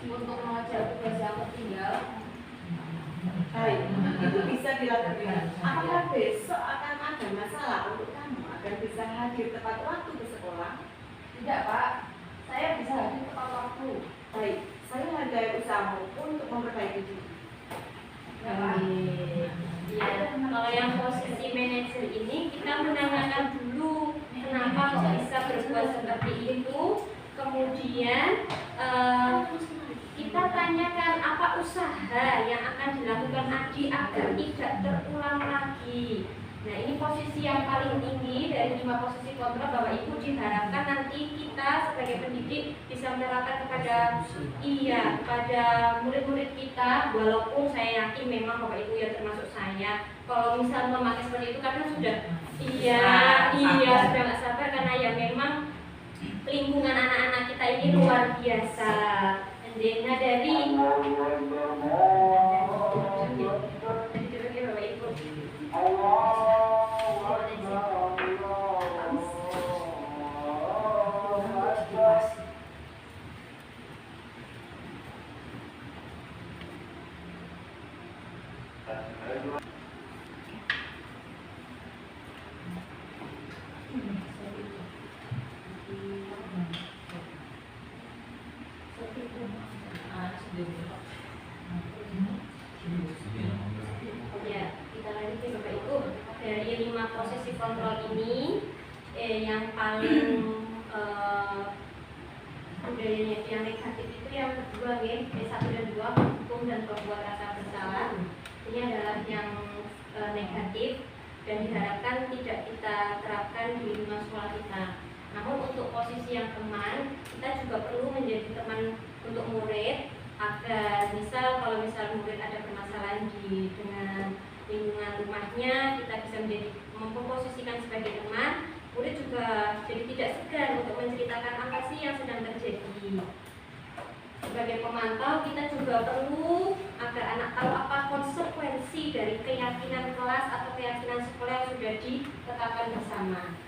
untuk mengajar tugas yang tertinggal. Baik, itu bisa dilakukan. Apakah besok akan ada masalah untuk kamu agar bisa hadir tepat waktu ke sekolah? Tidak Pak, saya bisa hadir tepat waktu. Baik, saya hargai usahamu untuk memperbaiki diri. Ya, kalau yang posisi manajer ini kita menanyakan dulu kenapa kok bisa berbuat seperti itu. Kemudian kita tanyakan apa usaha yang akan dilakukan Adi agar tidak terulang lagi. Nah ini posisi yang paling tinggi dari 5 posisi kontrol. Bapak Ibu diharapkan nanti kita sebagai pendidik bisa menerapkan kepada kepada murid-murid kita. Walaupun saya yakin memang Bapak Ibu yang termasuk saya, kalau misal memakai seperti itu karena sudah sudah nggak sabar karena ya memang lingkungan anak-anak kita ini luar biasa. Nah dari Bapak Ibu. Ya, kita lanjutin Bapak Ibu. Dari 5 posisi kontrol ini yang paling budayanya yang negatif itu yang kedua ya, D1 dan 2, hukum dan berbuat rasa bersalah. Ini adalah yang negatif dan diharapkan tidak kita terapkan di lingkungan sekolah kita. Namun untuk posisi yang teman, kita juga perlu menjadi teman untuk murid agar kalau misal murid ada permasalahan dengan lingkungan rumahnya, kita bisa memposisikan sebagai teman. Murid juga jadi tidak segan untuk menceritakan apa sih yang sedang terjadi. Sebagai pemantau, kita juga perlu agar anak tahu apa konsekuensi dari keyakinan kelas atau keyakinan sekolah yang sudah ditetapkan bersama.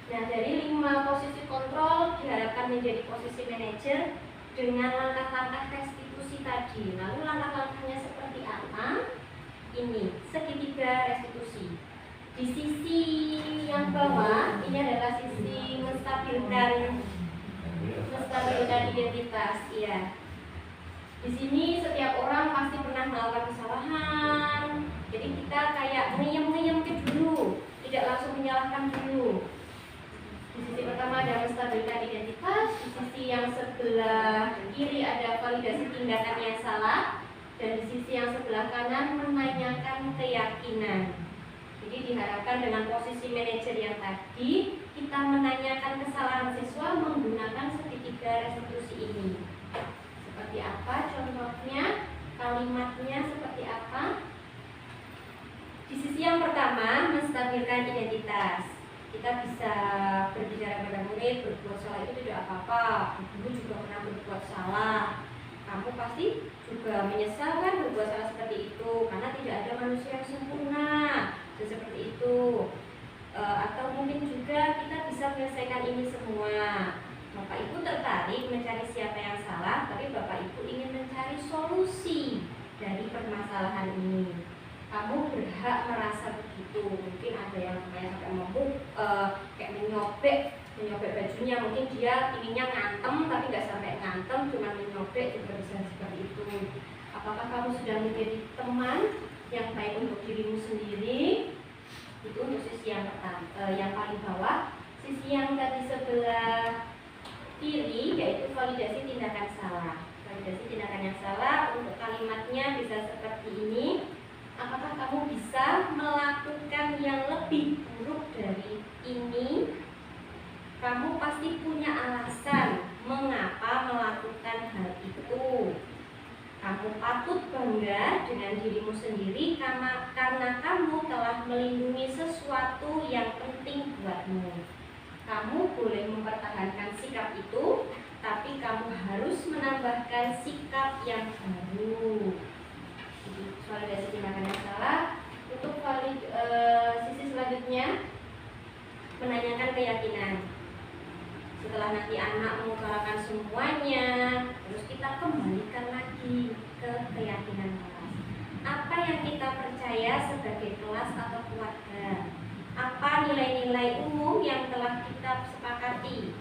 Nah, dari 5 posisi kontrol diharapkan menjadi posisi manajer dengan langkah-langkah restitusi tadi. Lalu langkah-langkahnya seperti apa? Ini segitiga restitusi. Di sisi yang bawah ini adalah sisi menstabilkan identitas, ya. Di sini setiap orang pasti pernah melakukan kesalahan. Jadi kita kayak ngeyem dulu, tidak langsung menyalahkan dulu. Di sisi pertama ada menstabilkan identitas, di sisi yang sebelah kiri ada validasi tindakan yang salah, dan di sisi yang sebelah kanan menanyakan keyakinan. Jadi diharapkan dengan posisi manajer yang tadi, kita menanyakan kesalahan siswa menggunakan segitiga restitusi ini. Seperti apa contohnya, kalimatnya seperti apa? Di sisi yang pertama, menstabilkan identitas. Kita bisa berbicara pada murid, berbuat salah itu tidak apa-apa. Dulu juga pernah berbuat salah. Kamu pasti juga menyesal kan berbuat salah seperti itu, karena tidak ada manusia yang sempurna. Dan seperti itu. Atau mungkin juga kita bisa menyelesaikan ini semua. Bapak Ibu tertarik mencari siapa yang salah, tapi Bapak Ibu ingin mencari solusi dari permasalahan ini. Kamu berhak merasa begitu. Mungkin ada yang kayak sampai kayak menyobek bajunya. Mungkin dia inginnya ngantem tapi nggak sampai ngantem, cuma menyobek, juga bisa seperti itu. Apakah kamu sudah menjadi teman yang baik untuk dirimu sendiri? Itu untuk sisi yang yang paling bawah. Sisi yang tadi sebelah kiri yaitu validasi tindakan salah. Validasi tindakan yang salah, untuk kalimatnya bisa seperti ini. Apakah kamu bisa melakukan yang lebih buruk dari ini? Kamu pasti punya alasan mengapa melakukan hal itu. Kamu patut bangga dengan dirimu sendiri karena kamu telah melindungi sesuatu yang penting buatmu. Kamu boleh mempertahankan sikap itu, tapi kamu harus menambahkan sikap yang baru. Validasi tindakan yang salah. Untuk sisi selanjutnya, menanyakan keyakinan. Setelah nanti anak mengutarakan semuanya, terus kita kembalikan lagi ke keyakinan kelas. Apa yang kita percaya sebagai kelas atau keluarga? Apa nilai-nilai umum yang telah kita sepakati?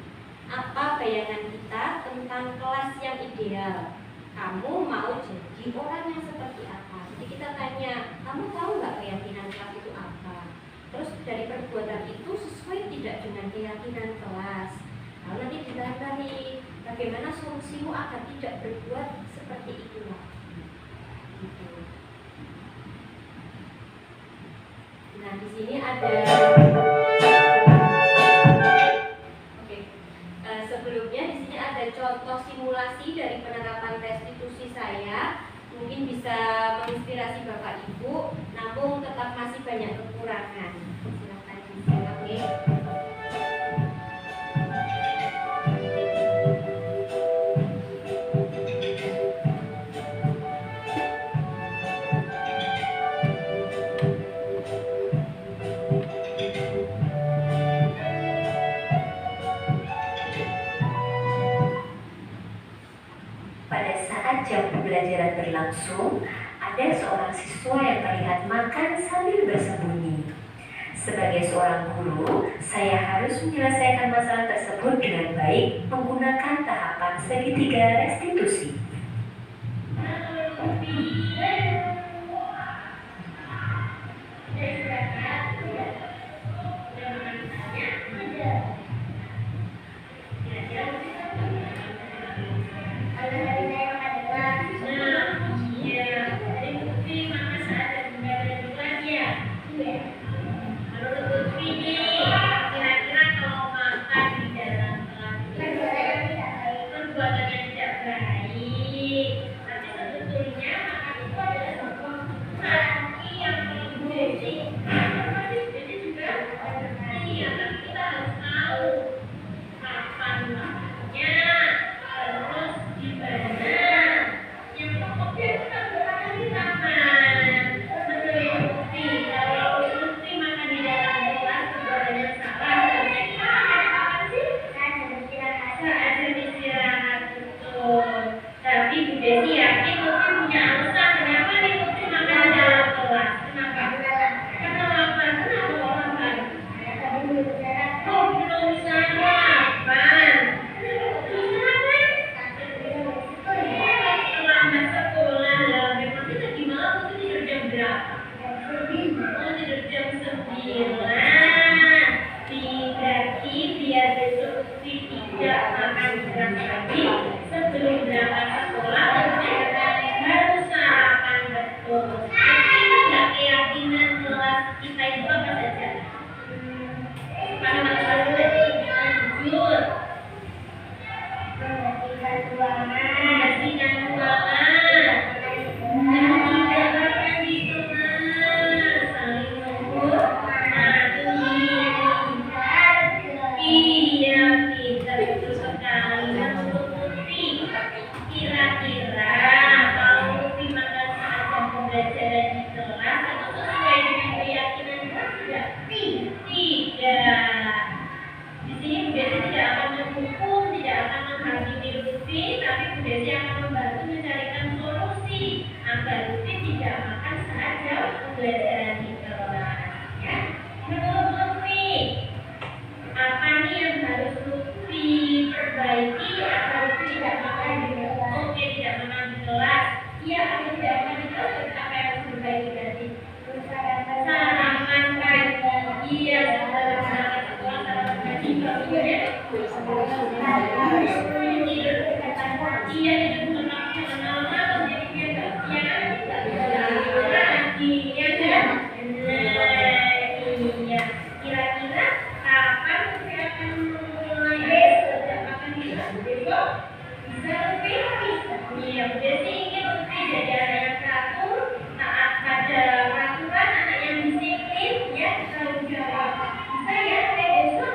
Apa bayangan kita tentang kelas yang ideal? Kamu mau jadi orang yang seperti apa? Jadi kita tanya, kamu tahu nggak keyakinan kelas itu apa? Terus dari perbuatan itu sesuai tidak dengan keyakinan kelas? Lalu nanti ditandai bagaimana solusimu agar tidak berbuat seperti itu lagi. Gitu. Nah di sini ada. Sebelumnya di sini ada contoh simulasi dari penerapan restitusi saya. Mungkin bisa menginspirasi Bapak Ibu, namun tetap masih banyak kekurangan. Silakan disimak ya. Jam pembelajaran berlangsung, ada seorang siswa yang terlihat makan sambil bersembunyi. Sebagai seorang guru, saya harus menyelesaikan masalah tersebut dengan baik menggunakan tahapan segitiga restitusi. Kita keyakinan kelas kita itu apa saja? Mana jujur, membersihkan ruangan, tidak makan di kelas, saling menghormati. Iya, kita betul sekali mencukupi. Kira-kira kalau Lutfi makan saat pembelajaran di kelas atau sesuai dengan keyakinan tidak? Tidak. Di sini Bu Desi tidak akan menghukum, tidak akan menghakimi Lutfi, tapi Bu Desi akan membantu mencarikan solusi agar Lutfi tidak makan saat jam pembelajaran di kelas. Ya. Menurut Lutfi, apa nih yang harus Lutfi perbaiki agar Lutfi tidak makan di kelas? Oke, tidak makan di kelas. Iya, atau tidak makan di kelas, apa yang harus diperbaiki tadi? Sarapan pagi. Iya, sarapan sekolah, sarapan pagi. Kemudian iya, itu kenal malam jadinya nggak tidur lagi, ya kan? Iya. Kira-kira kapan Lutfi akan mulai sejak makan di kelas? Besok bisa Lutfi? Iya, Bu Desi ingin Lutfi jadi anak yang teratur, taat pada peraturan, anak yang disiplin, ya, tanggung jawab. Bisa ya, besok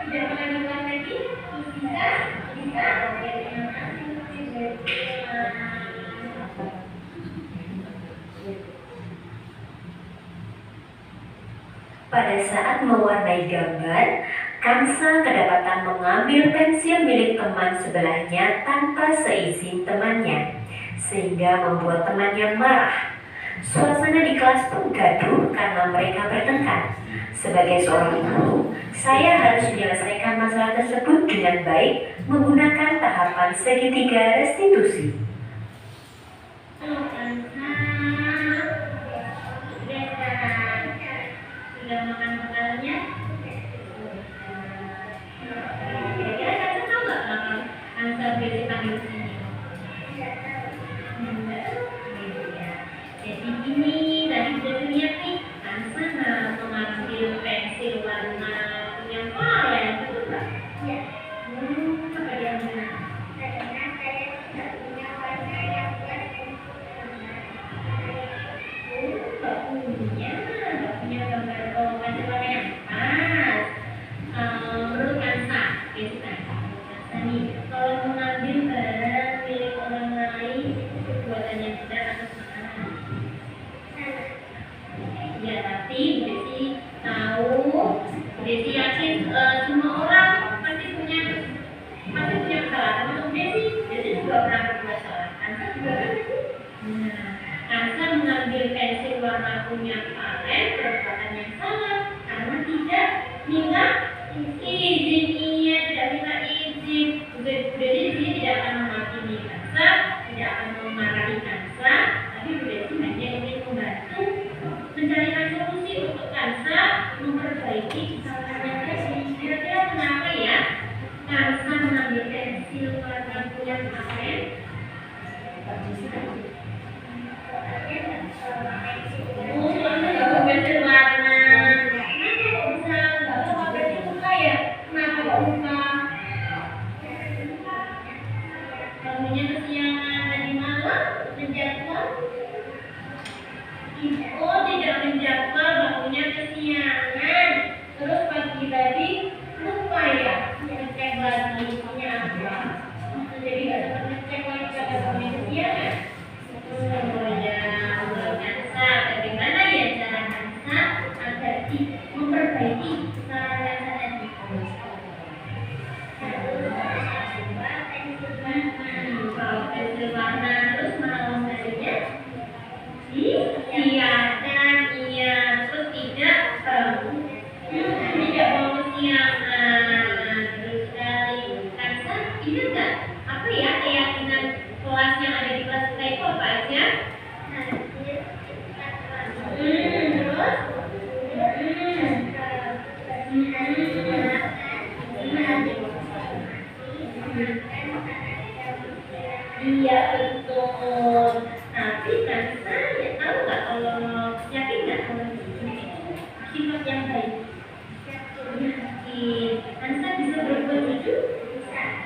tidak makan di kelas lagi? Bisa? Oke, terima kasih Lutfi. Pada saat mewarnai gambar, Kansa kedapatan mengambil pensil milik teman sebelahnya tanpa seizin temannya, sehingga membuat temannya marah. Suasana di kelas pun gaduh karena mereka bertengkar. Sebagai seorang guru, saya harus menyelesaikan masalah tersebut dengan baik menggunakan tahapan segitiga restitusi. Sudah makan bekalnya? Kira-kira Kansa tahu nggak kenapa Kansa beli panggil sini? Jadi ini tadi sudah lihat nih, Kansa mengambil pensil warna yang violet, betul nggak? Iya. Apa dia bilang? Karena saya tidak punya warna yang buat nggak punya gambar pensil warna yang pas. Menurut Kansa, gitu kan? Kansa nih, kalau mengambil barang milik orang lain itu buatannya kita atau makanan? Ya, tapi Bu Desi tahu, Bu Desi yakin semua orang pasti punya kesalahan. Untuk Bu Desi juga pernah berbuat salah. Kansa juga kan? Nah, Kansa mengambil pensil warna punya violet perbuatan yang salah karena tidak minta izin. Iya, tidak minta izin. Bu Desi di sini tidak akan menghakimi Kansa, tidak akan memarahi Kansa, tapi Bu Desi hanya ingin membantu mencarikan solusi untuk Kansa memperbaiki kesalahannya tadi. Kira-kira kenapa ya Kansa mengambil pensil warna punya violet? Oh, soalnya nggak mau pensil warna. Kenapa kok bisa nggak suka pensil suka ya? Kenapa kok suka? Bangunnya kesiangan tadi malam, menjadwal. Oh, tidak menjadwal, bangunnya kesiangan. Terus pagi tadi lupa ya ngecek lagi punya apa. Jadi nggak sempat ngecek lagi karena bangunnya kesiangan. Oh ya, menurut Kansa, bagaimana ya cara Kansa agar memperbaiki kesalahan Kansa tadi? Kalau pensil warna terus malam tadinya iya,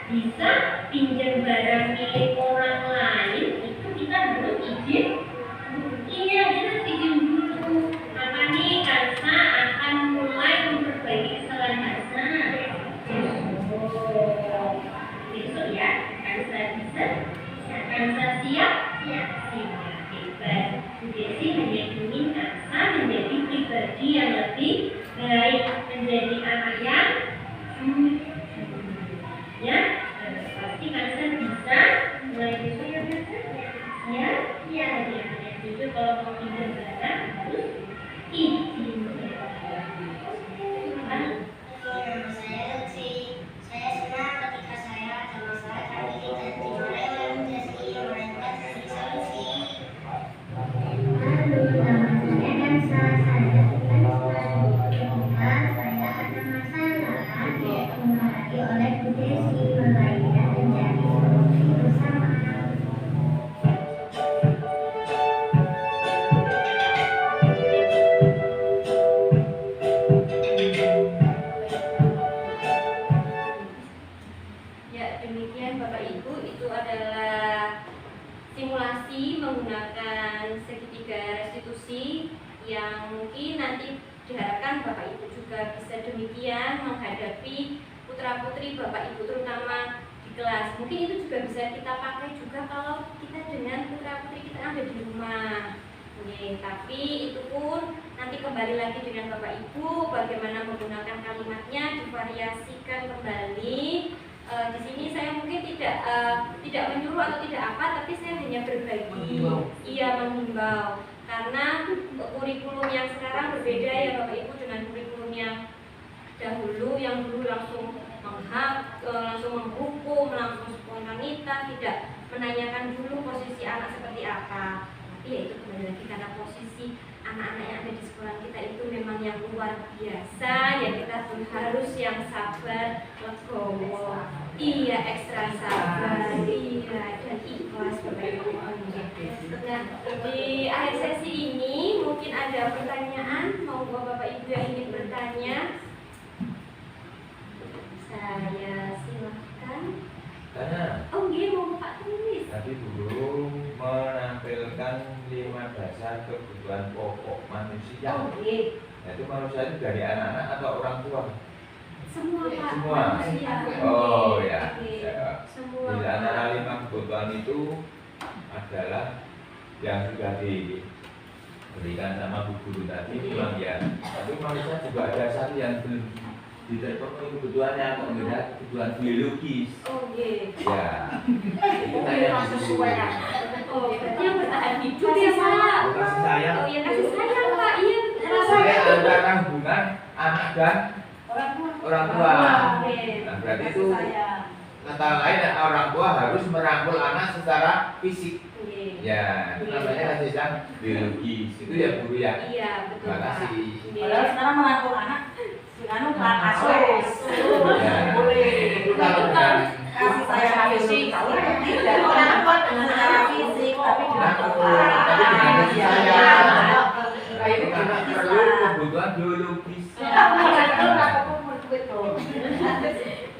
bisa pinjam barang milik orang lain itu kita belum izin. Iya, kita izin dulu. Maka nih Kansa akan mulai memperbaiki kesalahan Kansa. Besok ya, Kansa bisa. Kansa siap? Ya, siap. Hebat. Bu Desi hanya ingin Kansa menjadi pribadi yang lebih baik, menjadi anak yang ya, pasti Kansa bisa. Mulai besok ya Kansa. Ya, ya, ya. Jadi kalau mau pinjam barang harus izin. Saya senang ketika saya ada masalah kami tidak dimarahi oleh Bu Desi, melainkan diberi solusi. Halo, nama saya Kansa. Saya bukan ketika saya ada masalah dimarahi oleh Bu Desi, melainkan mencari solusi bersama. Ya, demikian Bapak Ibu, itu adalah simulasi menggunakan segitiga restitusi yang mungkin nanti diharapkan Bapak Ibu juga bisa demikian menghadapi putra-putri Bapak Ibu terutama di kelas. Mungkin itu juga bisa kita pakai juga kalau kita dengan putra-putri kita ada di rumah. Oke, tapi itu pun nanti kembali lagi dengan Bapak Ibu bagaimana menggunakan kalimatnya, divariasikan kembali. Di sini saya mungkin tidak menyuruh atau tidak apa, tapi saya hanya berbagi, menghimbau, karena kurikulum yang sekarang berbeda ya Bapak Ibu dengan kurikulum yang dahulu, yang dulu langsung langsung menghukum, langsung spontanitas, tidak menanyakan dulu posisi anak seperti apa. Tapi ya itu kembali lagi karena posisi anak-anak yang ada di sekolah kita itu memang yang luar biasa, ya kita pun harus yang sabar, legowo, iya ekstra sabar, iya dan ikhlas Bapak Ibu. Nah, di akhir sesi ini mungkin ada pertanyaan, monggo Bapak Ibu yang ingin bertanya, saya silahkan. Tanya. Oh iya, mau Pak tulis. Tadi guru menampilkan 5 dasar kebutuhan pokok manusia. Oh iya. Nah, itu manusia itu dari anak-anak atau orang tua? Semua Pak. Semua. Manusia. Oh ya. Oke. Ya. Semua. Di antara 5 kebutuhan itu adalah yang sudah diberikan sama Bu Guru tadi memang ya. Tapi manusia juga ada satu yang belum diterpenuhi kebutuhannya, kebutuhan biologis. Oh iya. Ya. Itu kayak sesuai. Oh, berarti yang bertahan hidup ya Pak. Kasih sayang. Oh iya, kasih sayang Pak. Iya. Jadi antara hubungan anak dan orang tua. Oke. Nah, berarti itu kata lain orang tua harus merangkul anak secara fisik. Ya, itu namanya kasih sayang biologis. Itu ya guru ya. Iya, betul Terima Pak. kasih. Padahal sekarang merangkul anak, anu Pak asuh. Ya. Itu kalau dengan Kasih sayang fisik, tidak orang tua dengan secara fisik, tapi dengan tapi dengan kasih sayang. Kayak Itu karena perlu kebutuhan biologis.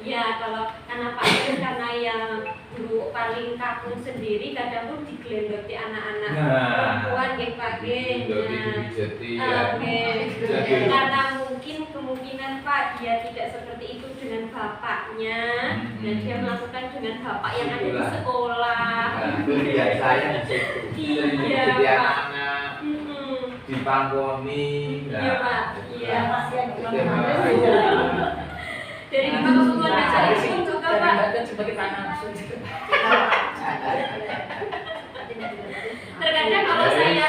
Ya, kalau karena Pak Yus karena yang guru paling kaku sendiri kadang pun digelendoti anak-anak perempuan nggih Pak nggih. Oke. Karena mungkin kemungkinan Pak dia tidak seperti itu dengan bapaknya dan dia melakukan dengan bapak yang ada di sekolah. Itu dia saya di situ. Iya, Jadi Pak. anak-anak dipangkoni. Iya Pak. Iya. Iya. Dari lima kebutuhan dasar itu juga Pak. sebagai tanah langsung. Terkadang kalau saya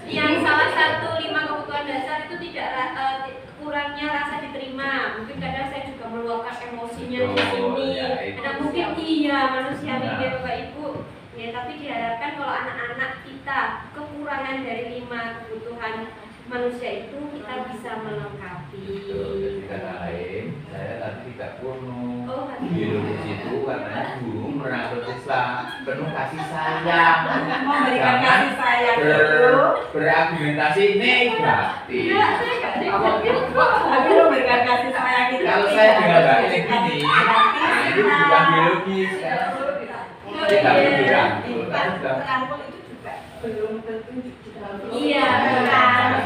yang salah satu 5 kebutuhan dasar itu tidak kurangnya rasa diterima. Mungkin kadang saya juga meluapkan emosinya di sini. Karena mungkin iya manusiawi ya Bapak Ibu. Ya, tapi diharapkan kalau anak-anak kita kekurangan dari 5 kebutuhan manusia itu kita bisa melengkapi. Jadi kata lain, saya tadi tidak kuno. Oh, Biologis itu katanya guru merangkul siswa penuh kasih sayang. memberikan kasih sayang itu berargumentasi negatif. Tapi lo berikan kasih sayang itu. Kalau saya dengan Mbak ini gini, nah itu bukan biologis kan? Kita berangkul, kan sudah. Merangkul itu juga belum tentu di dalam Iya,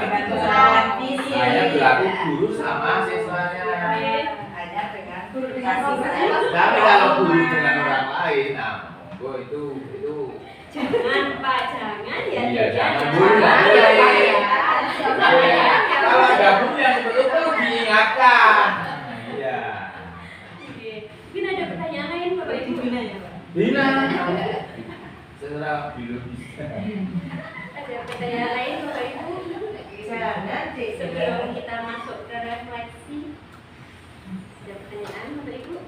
Dengan kesalahan fisik. Hanya berlaku guru sama siswanya. Hanya dengan kasih sama sayang. Tapi kalau guru dengan orang lain, nah monggo itu jangan Pak, jangan ya. iya jangan jangan. guru nggak boleh. Jangan. Kalau ada guru yang seperti itu diingatkan. Iya. Oke. Mungkin ada pertanyaan lain Bapak Ibu? Bina. Secara biologis. Ada pertanyaan lain Bapak Ibu? Jangan sih. Sebelum kita masuk ke refleksi, ada pertanyaan Bapak Ibu?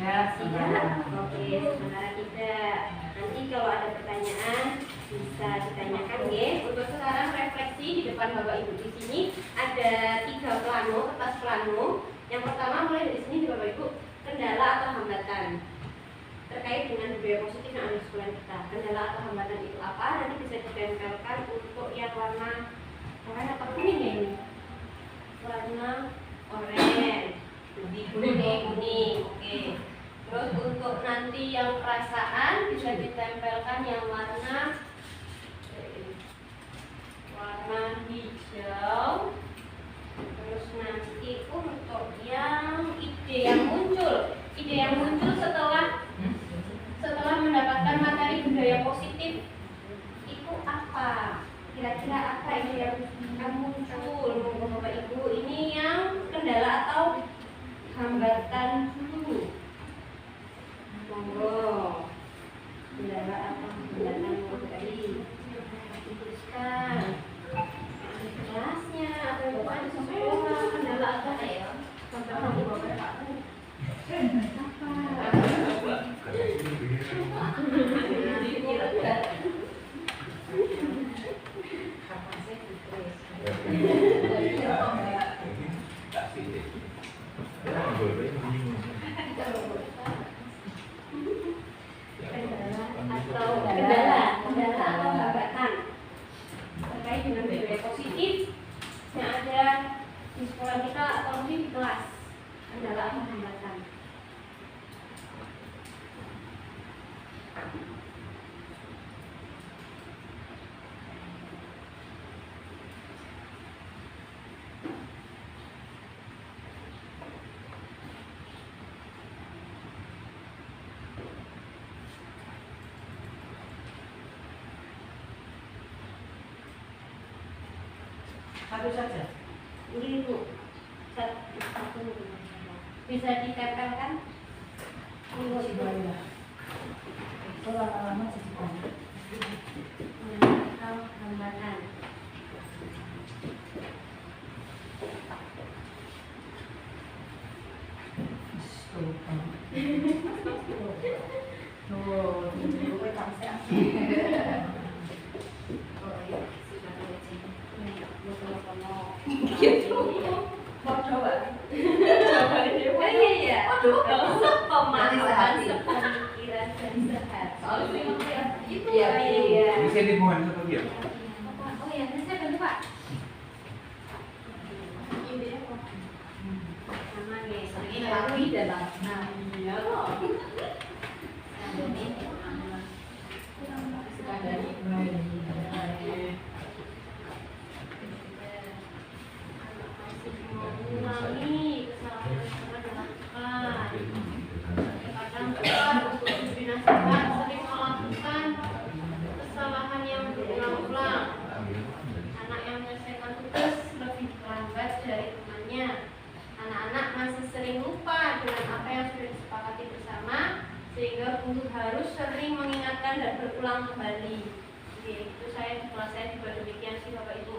Ya, Tidak? Oke, sementara tidak. Nanti kalau ada pertanyaan bisa ditanyakan ya. Untuk sekarang refleksi di depan Bapak Ibu di sini ada 3 plano, kertas plano. Yang pertama mulai dari sini Bapak Ibu, kendala atau hambatan terkait dengan budaya positif yang ada di sekolah kita. Kendala atau hambatan itu apa? Nanti bisa ditempelkan untuk yang warna apa kuning ya ini? Warna oranye, kuning. Oke. Terus untuk nanti yang perasaan bisa ditempelkan yang warna hijau. Terus nanti untuk yang ide yang muncul setelah mendapatkan materi budaya positif itu apa? Kira-kira apa ini yang muncul Bapak Ibu? Ini yang kendala atau hambatan dulu. Monggo. Kendala atau hambatan materi. Dituliskan. Kelasnya apa itu ada sekolah kendala apa ya? Hambatan di bawah apa? Kendala atau hambatan terkait dengan budaya positif yang ada di sekolah kita atau mungkin di kelas. Kendala atau hambatan. Satu saja. Ini Bu, satu bisa ditempelkan. Ini Masih banyak. Kalau lama-lama jadi banyak. atau hambatan. Tuh, dulu kamu sehat. Mau coba? Oh iya. Pemahaman sepemikiran dan sehat. Itu iya. Bisa dimohon seperti itu. Oh iya, saya bantu Pak. Sama nih, ini lagi dalam. Nah, iya loh. Mengulangi kesalahan-kesalahan dilakukan. Kadang untuk dinasihat sering melakukan kesalahan yang berulang-ulang. Anak yang menyelesaikan tugas lebih lambat dari temannya. Anak-anak masih sering lupa dengan apa yang sudah disepakati bersama, sehingga guru harus sering mengingatkan dan berulang kembali. Oke, itu saya di kelas saya juga demikian sih Bapak Ibu.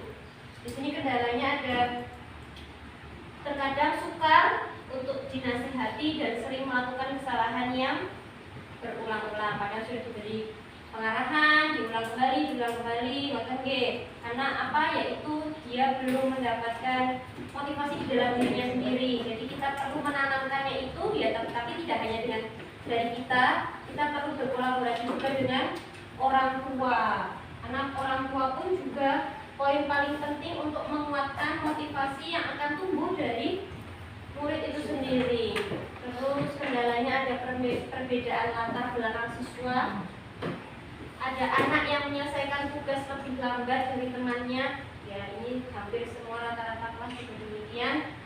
Di sini kendalanya ada terkadang sukar untuk dinasihati dan sering melakukan kesalahan yang berulang-ulang. Padahal sudah diberi pengarahan, diulang kembali, ngoten nggih. Karena apa? Yaitu dia belum mendapatkan motivasi di dalam dirinya sendiri. Jadi kita perlu menanamkannya itu ya, tapi tidak hanya dengan dari kita perlu berkolaborasi juga dengan orang tua. Karena juga poin paling penting untuk menguatkan motivasi yang akan tumbuh dari murid itu sendiri. Terus kendalanya ada perbedaan latar belakang siswa, ada anak yang menyelesaikan tugas lebih lambat dari temannya, ya ini hampir semua rata-rata kelas juga demikian.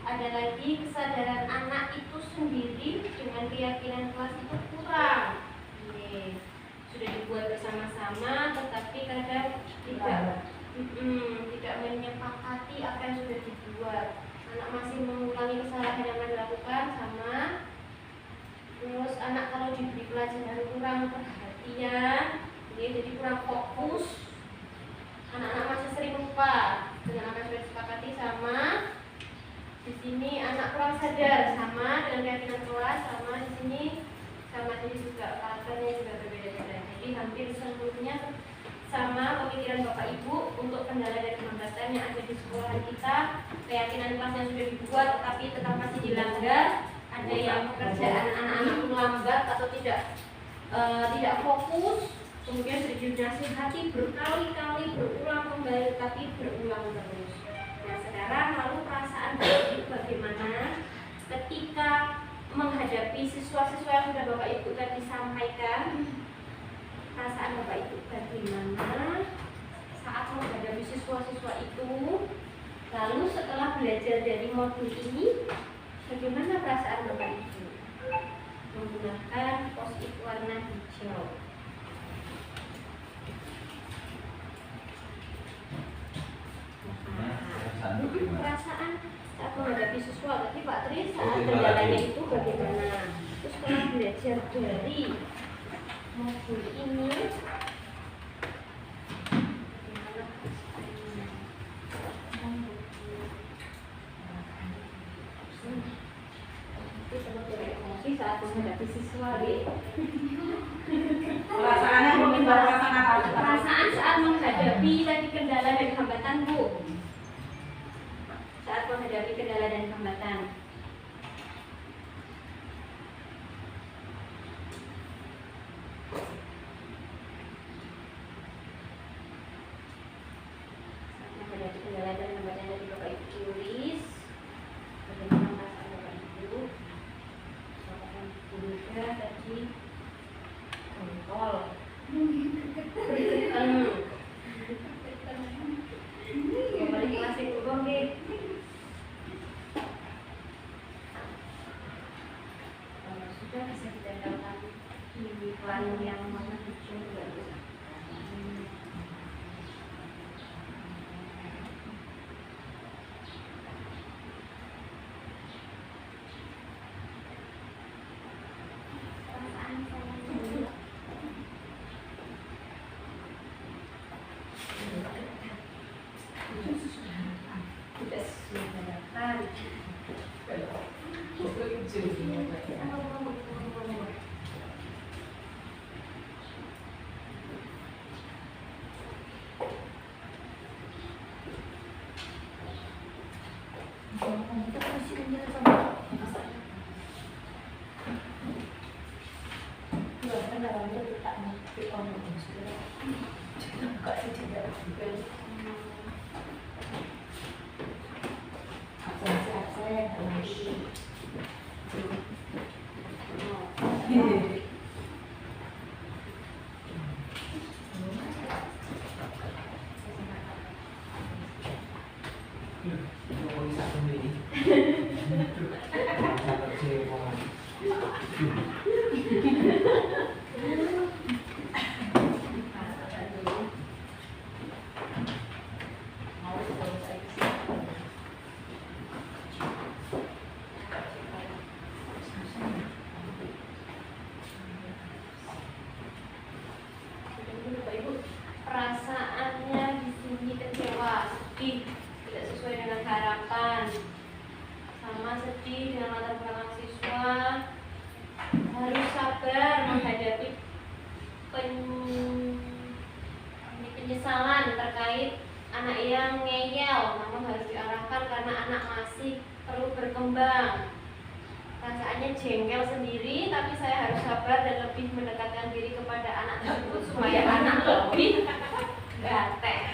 Ada lagi kesadaran anak itu sendiri dengan keyakinan kelas itu kurang. Sudah dibuat bersama-sama, tetapi kadang tidak menyepakati apa yang sudah dibuat. Anak masih mengulangi kesalahan yang dilakukan sama. Terus anak kalau diberi pelajaran kurang perhatian, jadi kurang fokus. Anak-anak masih sering lupa dengan apa yang sudah disepakati sama. Di sini anak kurang sadar sama dengan keyakinan kelas sama di sini sama, jadi juga karakternya juga berbeda-beda. Jadi hampir seluruhnya sama pemikiran Bapak Ibu untuk kendala dan hambatan yang ada di sekolah kita. Keyakinan kelas yang sudah dibuat tetapi tetap masih dilanggar. Ada yang pekerjaan anak-anak lambat atau tidak fokus, kemudian sudah dinasihati berkali-kali berulang kembali tapi berulang terus. Nah sekarang lalu perasaan Bapak Ibu bagaimana ketika menghadapi siswa-siswa yang sudah Bapak Ibu tadi sampaikan? Perasaan Bapak Ibu bagaimana saat menghadapi siswa-siswa itu? Lalu setelah belajar dari modul ini, bagaimana perasaan Bapak Ibu menggunakan post-it warna hijau? Perasaan saat menghadapi siswa, tapi Pak Tri saat kendalanya itu bagaimana? Terus setelah belajar dari modul ini, saat menghadapi siswa, Perasaannya mungkin perasaan apa? perasaan saat menghadapi tadi kendala dan hambatan, Bu. Saat menghadapi kendala dan hambatan. Saat menghadapi kendala dan hambatan dari Bapak Ibu tulis. Bagaimana perasaan Bapak Ibu? Bapak Ibu tadi kontol. Balik masih kurang deh. Sudah bisa ditempelkan di plan yang mana hijau juga bisa. Perasaan saya dulu. Sudah sudah. Perasaannya di sini kecewa, sedih, tidak sesuai dengan harapan, sama sedih dengan latar belakang siswa. Harus sabar menghadapi penyesalan terkait anak yang ngeyel, namun harus diarahkan karena anak masih perlu berkembang. Perasaannya jengkel sendiri, tapi saya harus sabar dan lebih mendekatkan diri kepada anak tersebut supaya anak lebih gatel.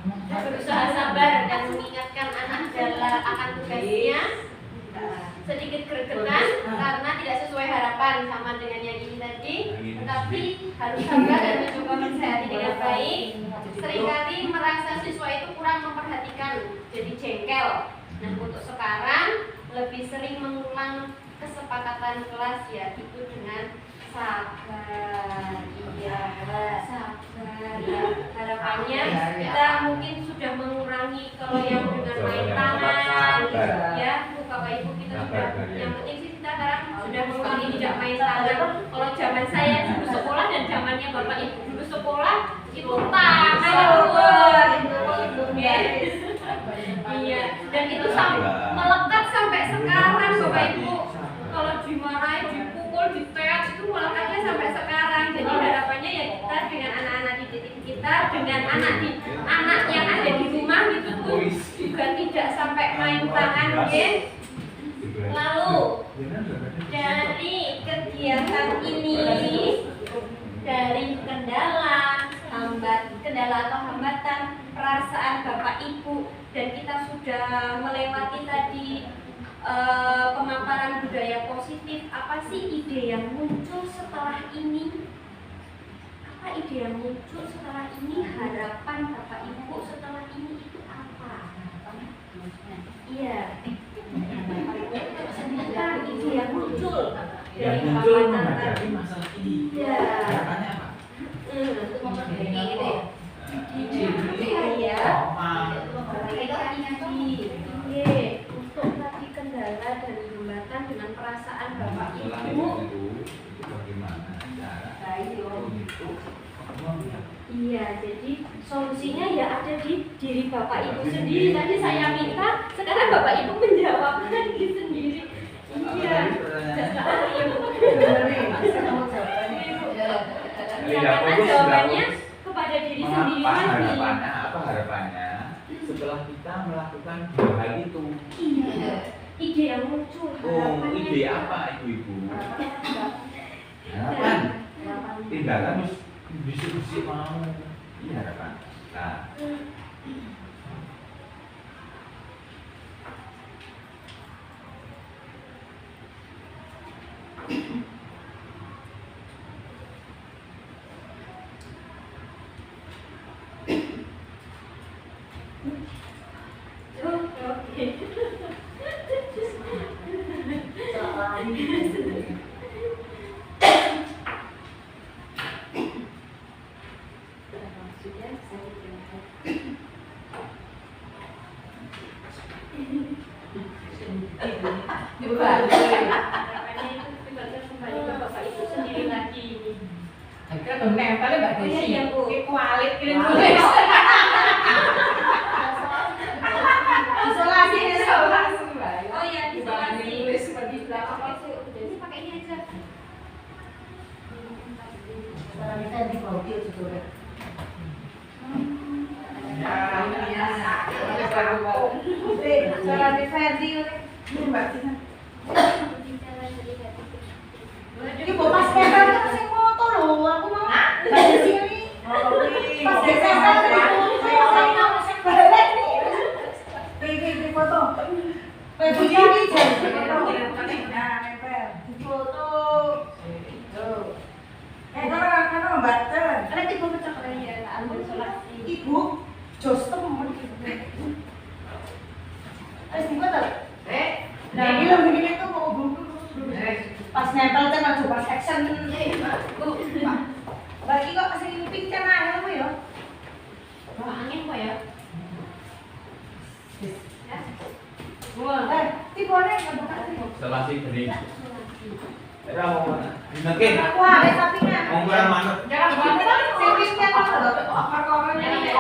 berusaha sabar dan mengingatkan anak akan tugasnya. Sedikit gregetan karena tidak sesuai harapan sama dengan yang ini tadi, tetapi harus sabar dan mencoba mensehati dengan baik. Seringkali merasa siswa itu kurang memperhatikan, jadi jengkel. Nah, untuk sekarang lebih sering mengulang kesepakatan kelas ya, itu dengan sabar. Iya, sabar. Ya, harapannya kita mungkin sudah mengurangi kalau yang dengan main tangan, ya, Bu Bapak Ibu kita sudah. Yang penting sih kita sekarang sudah mengurangi tidak main tangan. Kalau zaman saya dulu sekolah dan zamannya Bapak Ibu dulu sekolah itu tangan itu, iya, dan itu melekat sampai sekarang Bapak Ibu. Kalau dimarahin, dipukul, diteak itu melekatnya sampai sekarang. Jadi harapannya ya kita dengan anak-anak didik kita, dengan anak yang ada di rumah gitu pun juga tidak sampai main tangan, ya. Lalu dari kegiatan ini, dari kendala atau hambatan perasaan Bapak Ibu, dan kita sudah melewati tadi pemaparan budaya positif. Apa sih ide yang muncul setelah ini? Apa ide yang muncul setelah ini? Harapan Bapak Ibu setelah ini itu apa? Iya. Sebentar ide yang muncul dari hambatan tadi. masalah ini. Iya. Harapannya apa? Untuk tadi kendala dan hambatan dengan perasaan Bapak Ibu. Bagaimana cara itu? Iya, jadi solusinya ya ada di diri Bapak Ibu sendiri. Tadi saya minta, sekarang Bapak Ibu menjawab lagi sendiri. Iya. Karena jawabannya kepada diri sendiri lagi. Apa harapannya setelah kita melakukan hal itu? Iya. Ide yang muncul. Ide apa ibu-ibu? Harapan. Tindakan diskusi mau. Ini harapan. Nah. Pas nempel kan aja pas action. Bagi kok kasih pincang angin apa ya? Angin kok ya? Tibone nggak tibo. Selasi bening. Era mau mana? Dineken. Aku ada sapinya. Mau kurang manut. Jangan banget. Sing pincang apa? Perkornya ini.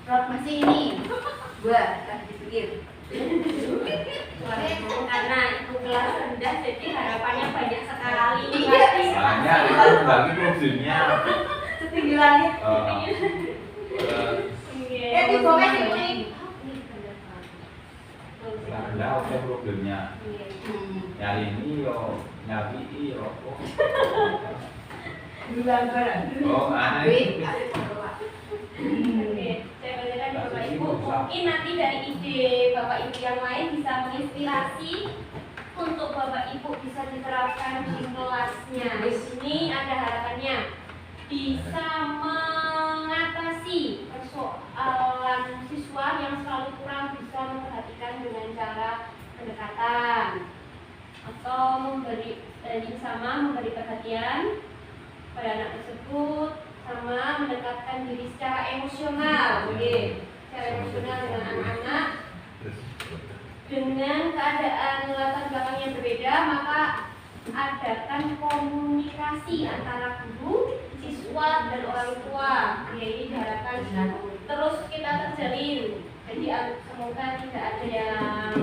Rot masih ini. Gua kasih dipikir. Karena itu kelas rendah, jadi harapannya banyak sekali. Banyak itu bagi problemnya. Setinggi langit. Tibone sing kuning. Ada apa problemnya? Nyari ini yo, nyari rokok. Bulan barang. Oh, aneh. sosialisasi untuk Bapak Ibu bisa diterapkan di kelasnya. Di sini ada harapannya bisa mengatasi persoalan siswa yang selalu kurang bisa memperhatikan dengan cara pendekatan atau memberi perhatian pada anak tersebut, sama mendekatkan diri secara emosional, secara emosional dengan anak-anak. Dengan keadaan latar belakang yang berbeda, maka adakan komunikasi antara guru, siswa, dan orang tua. Ini diharapkan terus kita terjalin. Jadi semoga tidak ada yang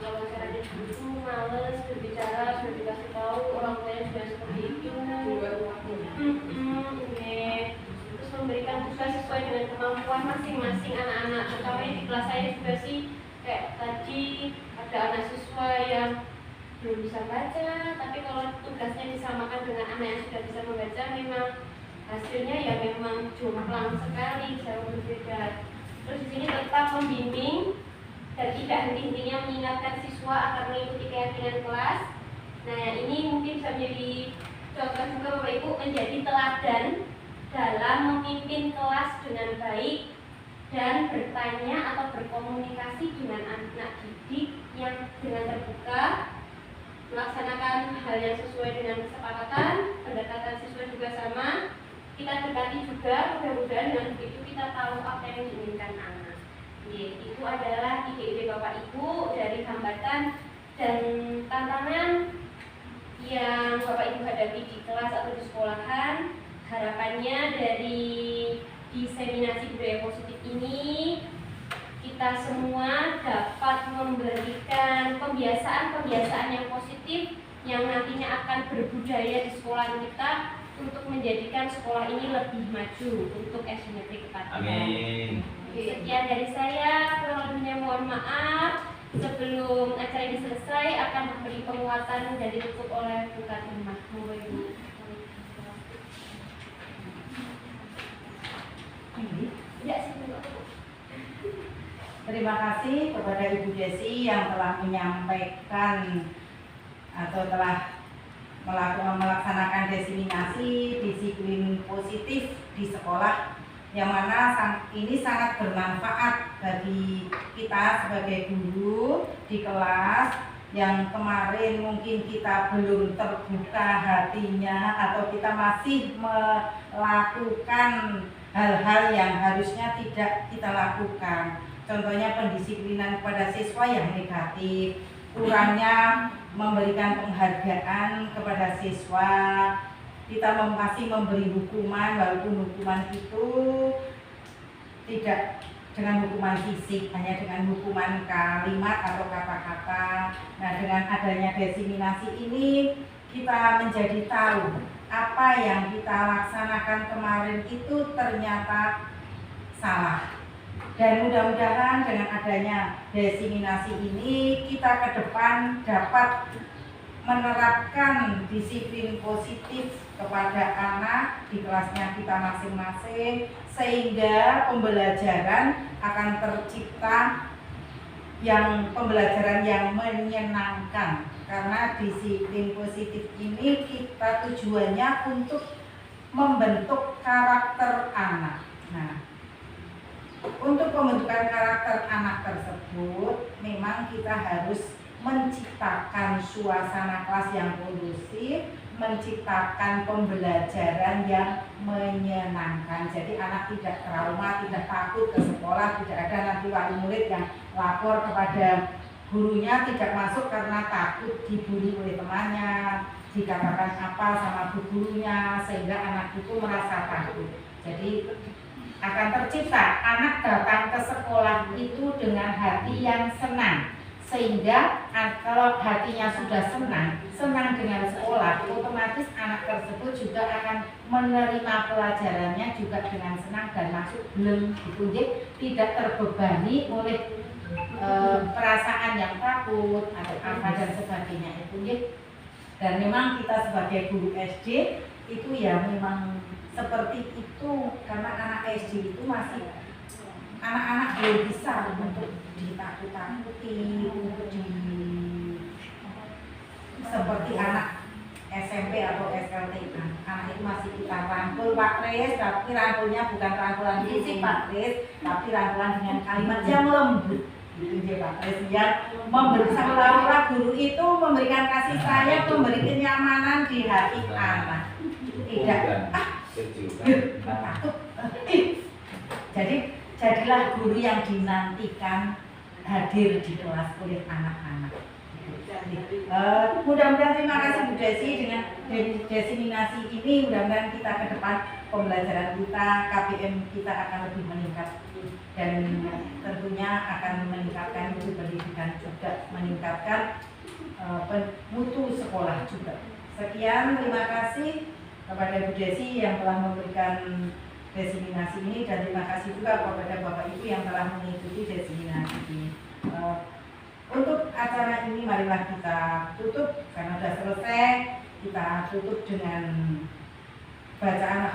kalau caranya itu males berbicara, sudah dikasih tahu orang tuanya sudah seperti itu. Terus memberikan tugas sesuai dengan kemampuan masing-masing anak-anak. Terutama di kelas saya juga sih, kayak tadi ada anak siswa yang belum bisa baca, tapi kalau tugasnya disamakan dengan anak yang sudah bisa membaca, memang hasilnya ya memang jomplang sekali, jauh berbeda. Terus di sini tetap membimbing dan tidak henti-hentinya mengingatkan siswa agar mengikuti keyakinan kelas. Nah, yang ini mungkin bisa menjadi contoh juga Bapak Ibu, menjadi teladan dalam memimpin kelas dengan baik dan bertanya atau berkomunikasi dengan anak didik yang dengan terbuka, melaksanakan hal yang sesuai dengan kesepakatan, pendekatan siswa juga sama. Kita dekati juga, mudah-mudahan dengan begitu kita tahu apa yang diinginkan anak. Itu adalah ide-ide Bapak Ibu dari hambatan dan tantangan yang Bapak Ibu hadapi di kelas atau di sekolahan. Harapannya dari diseminasi budaya positif ini, kita semua dapat memberikan pembiasaan-pembiasaan yang positif yang nantinya akan berbudaya di sekolah kita untuk menjadikan sekolah ini lebih maju untuk SD Negeri Kepatihan. Amin. Sekian dari saya, kurang lebihnya mohon maaf. Sebelum acara ini selesai akan memberi penguatan dan ditutup oleh buka rumah. Terima kasih kepada Ibu Desi yang telah menyampaikan atau telah melaksanakan diseminasi disiplin positif di sekolah, yang mana ini sangat bermanfaat bagi kita sebagai guru di kelas yang kemarin mungkin kita belum terbuka hatinya atau kita masih melakukan hal-hal yang harusnya tidak kita lakukan. Contohnya pendisiplinan kepada siswa yang negatif, kurangnya memberikan penghargaan kepada siswa, kita masih memberi hukuman walaupun hukuman itu tidak dengan hukuman fisik, hanya dengan hukuman kalimat atau kata-kata. Nah, dengan adanya diseminasi ini kita menjadi tahu apa yang kita laksanakan kemarin itu ternyata salah. Dan mudah-mudahan dengan adanya diseminasi ini kita ke depan dapat menerapkan disiplin positif kepada anak di kelasnya kita masing-masing, sehingga pembelajaran akan tercipta pembelajaran yang menyenangkan. Karena disiplin positif ini kita tujuannya untuk membentuk karakter anak. Nah, untuk pembentukan karakter anak tersebut memang kita harus menciptakan suasana kelas yang kondusif, menciptakan pembelajaran yang menyenangkan. Jadi anak tidak trauma, tidak takut ke sekolah, tidak ada nanti wali murid yang lapor kepada gurunya tidak masuk karena takut dibully oleh temannya, dikatakan apa sama gurunya, sehingga anak itu merasa takut. Jadi akan tercipta anak datang ke sekolah itu dengan hati yang senang, sehingga kalau hatinya sudah senang dengan sekolah, otomatis anak tersebut juga akan menerima pelajarannya juga dengan senang dan masuk belum ditunjuk, tidak terbebani oleh perasaan yang takut atau apa dan sebagainya itu. Dan memang kita sebagai guru SD itu ya memang seperti itu, karena anak SD itu masih anak-anak belum bisa untuk ditakut-takuti, untuk seperti anak SMP atau SLT. Anak itu masih kita rangkul Pak Kris, tapi rangkulnya bukan rangkulan fisik Pak Kris, tapi rangkulan dengan kalimat yang lembut. Gitu ya Pak Kris, ya. Seolah-olah guru itu memberikan kasih sayang, memberi kenyamanan di hati anak. Tidak, takut. Jadi jadilah guru yang dinantikan hadir di kelas oleh anak-anak. Mudah-mudahan terima kasih Bu Desi dengan desiminasi ini, mudah-mudahan kita ke depan pembelajaran kita, KBM kita akan lebih meningkat dan tentunya akan meningkatkan mutu pendidikan juga, meningkatkan mutu sekolah juga. Sekian, terima kasih kepada Bu Desi yang telah memberikan desiminasi ini dan terima kasih juga kepada Bapak Ibu yang telah mengikuti desiminasi ini. Untuk acara ini marilah kita tutup karena sudah selesai. Kita tutup dengan bacaan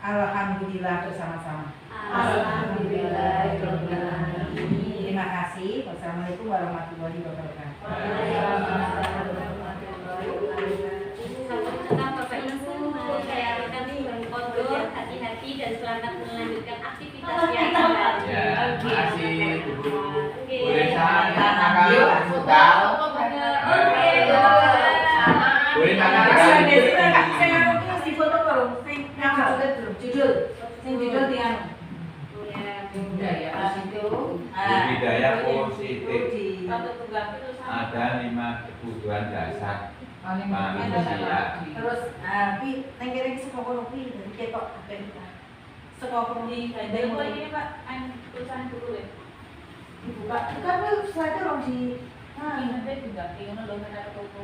alhamdulillah bersama-sama. Alhamdulillah. Terima kasih. Wassalamualaikum warahmatullahi wabarakatuh. Tetap Bapak Ibu, saya akan berkondor, hati-hati dan selamat melanjutkan aktivitas yang kembali. Ya, makasih Bu. Oke. Boleh salam nakal, suka. Boleh nakal. Saya harus difoto baru. Judul dengan budaya positif. Budaya positif. Satu tunggal itu sama. Ada 5 kebutuhan dasar Paling manusia. terus tapi nengkering sekolah kuwi dari ketok ben sekolah kuwi Dari mulai ini Pak, tulisan dulu ya. dibuka bukan slide orang di Nanti juga, ini loh ada toko.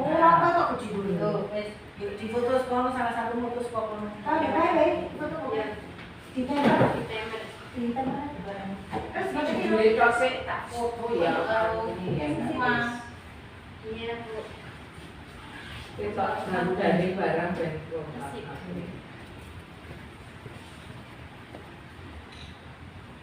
oh apa kok uji dulu wes di foto sekolah salah satu foto sekolah baik foto di tempat di tempat terus Boleh proses tak foto ya. Ini yang Mas. Iya, Bu. Kita baru dari barang dan Sip.